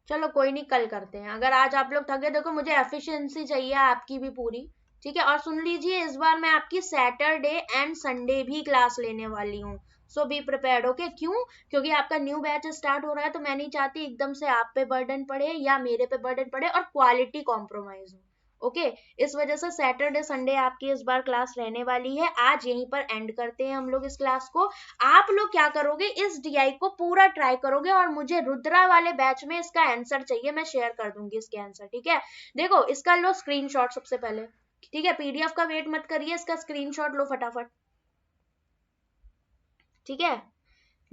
चलो कोई नहीं, कल करते हैं। अगर आज आप लोग थके, देखो मुझे एफिशिएंसी चाहिए आपकी भी पूरी, ठीक है। और सुन लीजिए, इस बार मैं आपकी सैटरडे एंड संडे भी क्लास लेने वाली हूँ, सो बी प्रिपेयर्ड, ओके। क्यों? क्योंकि आपका न्यू बैच स्टार्ट हो रहा है, तो मैं नहीं चाहती एकदम से आप पे बर्डन पड़े या मेरे पे बर्डन पड़े और क्वालिटी कॉम्प्रोमाइज हो, ओके। इस वजह से सैटरडे संडे आपकी इस बार क्लास रहने वाली है। आज यहीं पर एंड करते हैं हम लोग इस क्लास को। आप लोग क्या करोगे, इस DI को पूरा ट्राई करोगे, और मुझे रुद्रा वाले बैच में इसका आंसर चाहिए, मैं शेयर कर दूंगी इसके आंसर, ठीक है। देखो इसका लो स्क्रीनशॉट सबसे पहले, ठीक है, PDF का वेट मत करिए, इसका स्क्रीनशॉट लो फटाफट, ठीक है।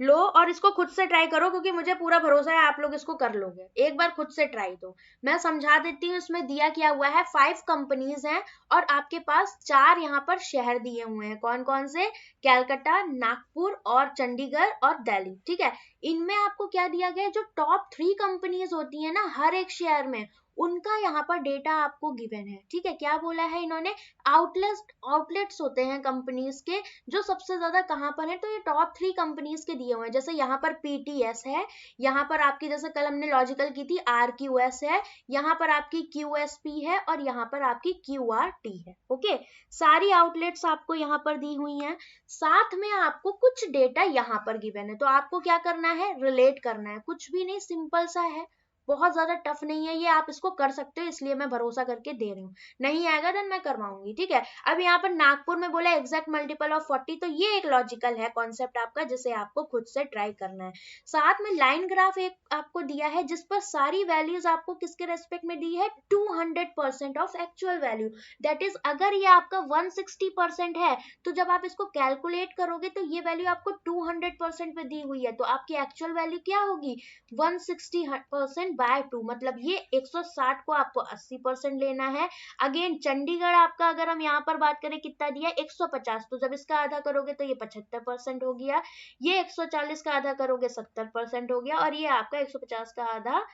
लो और इसको खुद से ट्राई करो, क्योंकि मुझे पूरा भरोसा है आप लोग इसको कर लोगे। एक बार खुद से ट्राई दो, मैं समझा देती हूँ। इसमें दिया क्या हुआ है, 5 कंपनीज हैं, और आपके पास 4 यहाँ पर शहर दिए हुए हैं। कौन कौन से? कैलकाटा, नागपुर और चंडीगढ़ और दिल्ली, ठीक है। इनमें आपको क्या दिया गया है, जो टॉप 3 कंपनीज होती है ना हर एक शहर में, उनका यहाँ पर डेटा आपको गिवन है, ठीक है। क्या बोला है इन्होंने, आउटलेट्स होते हैं कंपनीज के, जो सबसे ज्यादा कहाँ पर है, तो ये टॉप 3 कंपनीज के दिए हुए हैं। जैसे यहाँ पर PTS है, यहाँ पर आपकी जैसे कल हमने लॉजिकल की थी RQS है, यहाँ पर आपकी QSP है, और यहाँ पर आपकी QRT है, ओके। सारी आउटलेट्स आपको यहाँ पर दी हुई हैं। साथ में आपको कुछ डेटा यहाँ पर गिवन है, तो आपको क्या करना है, रिलेट करना है, कुछ भी नहीं, सिंपल सा है, बहुत ज्यादा टफ नहीं है ये, आप इसको कर सकते हो, इसलिए मैं भरोसा करके दे रही हूँ। नहीं आएगा देन मैं करवाऊंगी, ठीक है। अब यहाँ पर नागपुर में बोला एग्जैक्ट मल्टीपल ऑफ 40, तो ये एक लॉजिकल है कॉन्सेप्ट आपका, जिसे आपको खुद से ट्राई करना है। साथ में लाइन ग्राफ एक आपको दिया है जिस पर सारी वैल्यूज आपको किसके रेस्पेक्ट में दी है, 200% of actual value. That is अगर ये आपका 160% है, तो जब आप इसको कैलकुलेट करोगे तो ये वैल्यू आपको 200% पे दी हुई है, तो आपकी एक्चुअल वैल्यू क्या होगी, 160% बाय 2, मतलब ये 160 को आपको 80% लेना है। अगेन चंडीगढ़ आपका अगर हम यहाँ पर बात करें कितना दिया, 150, तो जब इसका आधा करोगे तो ये 75% हो गया, ये 140 का आधा करोगे 70% हो गया, और ये आपका 150 का आधा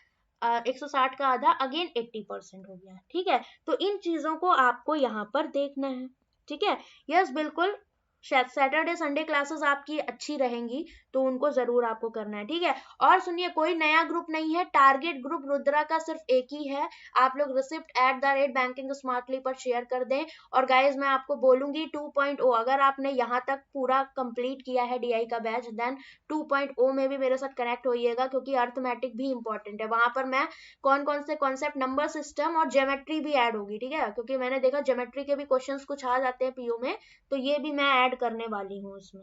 160 का आधा अगेन 80% हो गया, ठीक है। तो इन चीजों को आपको यहाँ पर देखना है, ठीक है। यस बिल्कुल, सैटरडे संडे क्लासेस आपकी अच्छी रहेंगी, तो उनको जरूर आपको करना है, ठीक है। और सुनिए, कोई नया ग्रुप नहीं है, टारगेट ग्रुप रुद्रा का सिर्फ एक ही है। आप लोग रिसिप्ट @bankingsmartly पर शेयर कर दें। और गाइज मैं आपको बोलूंगी 2.0 अगर आपने यहाँ तक पूरा कंप्लीट किया है DI का बैच, देन 2.0 में भी मेरे साथ कनेक्ट होइएगा, क्योंकि अर्थमेटिक भी इंपॉर्टेंट है। वहां पर मैं कौन कौन से कॉन्सेप्ट, नंबर सिस्टम और ज्योमेट्री भी ऐड होगी, ठीक है, क्योंकि मैंने देखा ज्योमेट्री के भी क्वेश्चंस कुछ आ जाते हैं पीओ में, तो ये भी मैं ऐड करने वाली हूँ उसमें,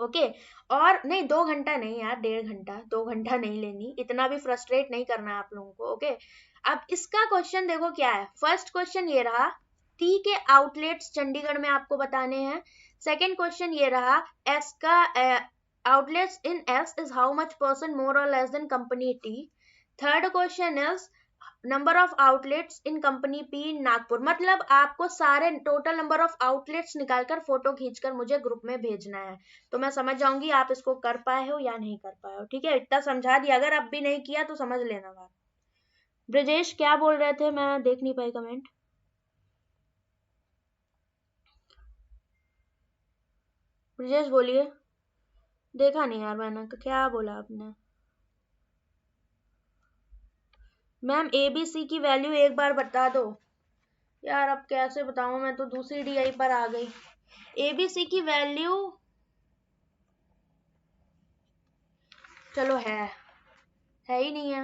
ओके। और नहीं 2 घंटा नहीं यार, 1.5 घंटा, 2 घंटा नहीं लेनी, इतना भी फ्रस्ट्रेट नहीं करना है आप लोगों को, ओके। अब इसका क्वेश्चन देखो क्या है। फर्स्ट क्वेश्चन ये रहा, टी के आउटलेट्स चंडीगढ़ में आपको बताने हैं। सेकेंड क्वेश्चन ये रहा, एस का outlets in S is how much percent more और less than company T. Third question is number of outlets in company P in Nagpur, मतलब आपको सारे टोटल नंबर ऑफ आउटलेट्स निकालकर फोटो खींचकर मुझे ग्रुप में भेजना है। तो मैं समझ जाऊंगी आप इसको कर पाए हो या नहीं कर पाए हो, ठीक है। इतना समझा दिया, अगर अब भी नहीं किया तो समझ लेना बात। ब्रजेश क्या बोल रहे थे, मैं देख नहीं पाई कमेंट। ब्रजेश बोलिए, देखा नहीं यार मैंने, क्या बोला आपने। मैम ABC की वैल्यू एक बार बता दो यार, अब कैसे बताऊं, मैं तो दूसरी DI पर आ गई। ABC की वैल्यू, चलो है ही नहीं है,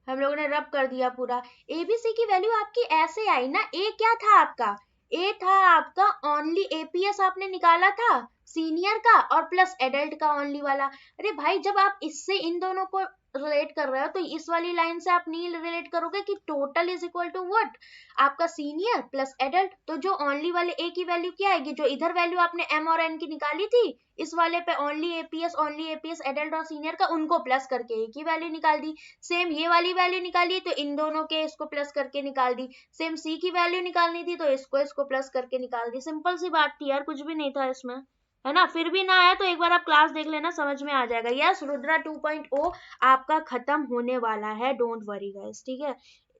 हम लोगों ने रब कर दिया पूरा। ABC की वैल्यू आपकी ऐसे आई ना, ए क्या था आपका, ए था आपका ओनली APS आपने निकाला था सीनियर का, और प्लस एडल्ट का ओनली वाला। अरे भाई जब आप इससे इन दोनों को रिलेट कर रहे हो, तो इस वाली लाइन से आप नहीं रिलेट करोगे कि total is equal to what, आपका सीनियर प्लस एडल्ट। तो जो ओनली वाले ए की वैल्यू क्या आएगी, जो इधर वैल्यू आपने M और N की निकाली थी, इस वाले पे ओनली APS एडल्ट और सीनियर का, उनको प्लस करके ए की वैल्यू निकाल दी। सेम ये वाली वैल्यू निकाली तो इन दोनों के इसको प्लस करके निकाल दी। सेम C की वैल्यू निकालनी थी तो इसको प्लस करके निकाल दी। सिंपल सी बात थी यार, कुछ भी नहीं था इसमें, है ना। फिर भी ना आया तो एक बार आप क्लास देख लेना, समझ में आ जाएगा। यस रुद्रा 2.0 आपका खत्म होने वाला है, डोंट वरी गाइस, ठीक है।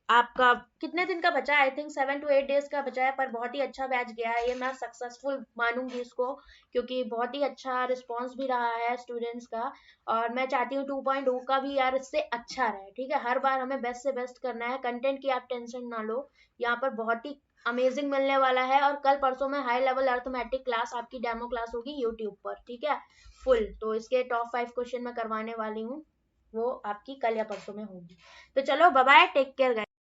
आपका कितने दिन का बचा है, आई थिंक 7 to 8 डेज का बचा है, पर बहुत ही अच्छा बैच गया है ये, मैं सक्सेसफुल मानूंगी इसको, क्योंकि बहुत ही अच्छा रिस्पांस भी रहा है स्टूडेंट्स का। और मैं चाहती हूँ 2.0 का भी यार इससे अच्छा रहे, ठीक है। हर बार हमें बेस्ट से बेस्ट करना है। कंटेंट की आप टेंशन ना लो, यहाँ पर बहुत ही अमेजिंग मिलने वाला है। और कल परसों में हाई लेवल अर्थमेटिक क्लास, आपकी डेमो क्लास होगी यूट्यूब पर, ठीक है, फुल। तो इसके टॉप 5 क्वेश्चन मैं करवाने वाली हूँ, वो आपकी कल या परसों में होगी। तो चलो bye bye, take care guys.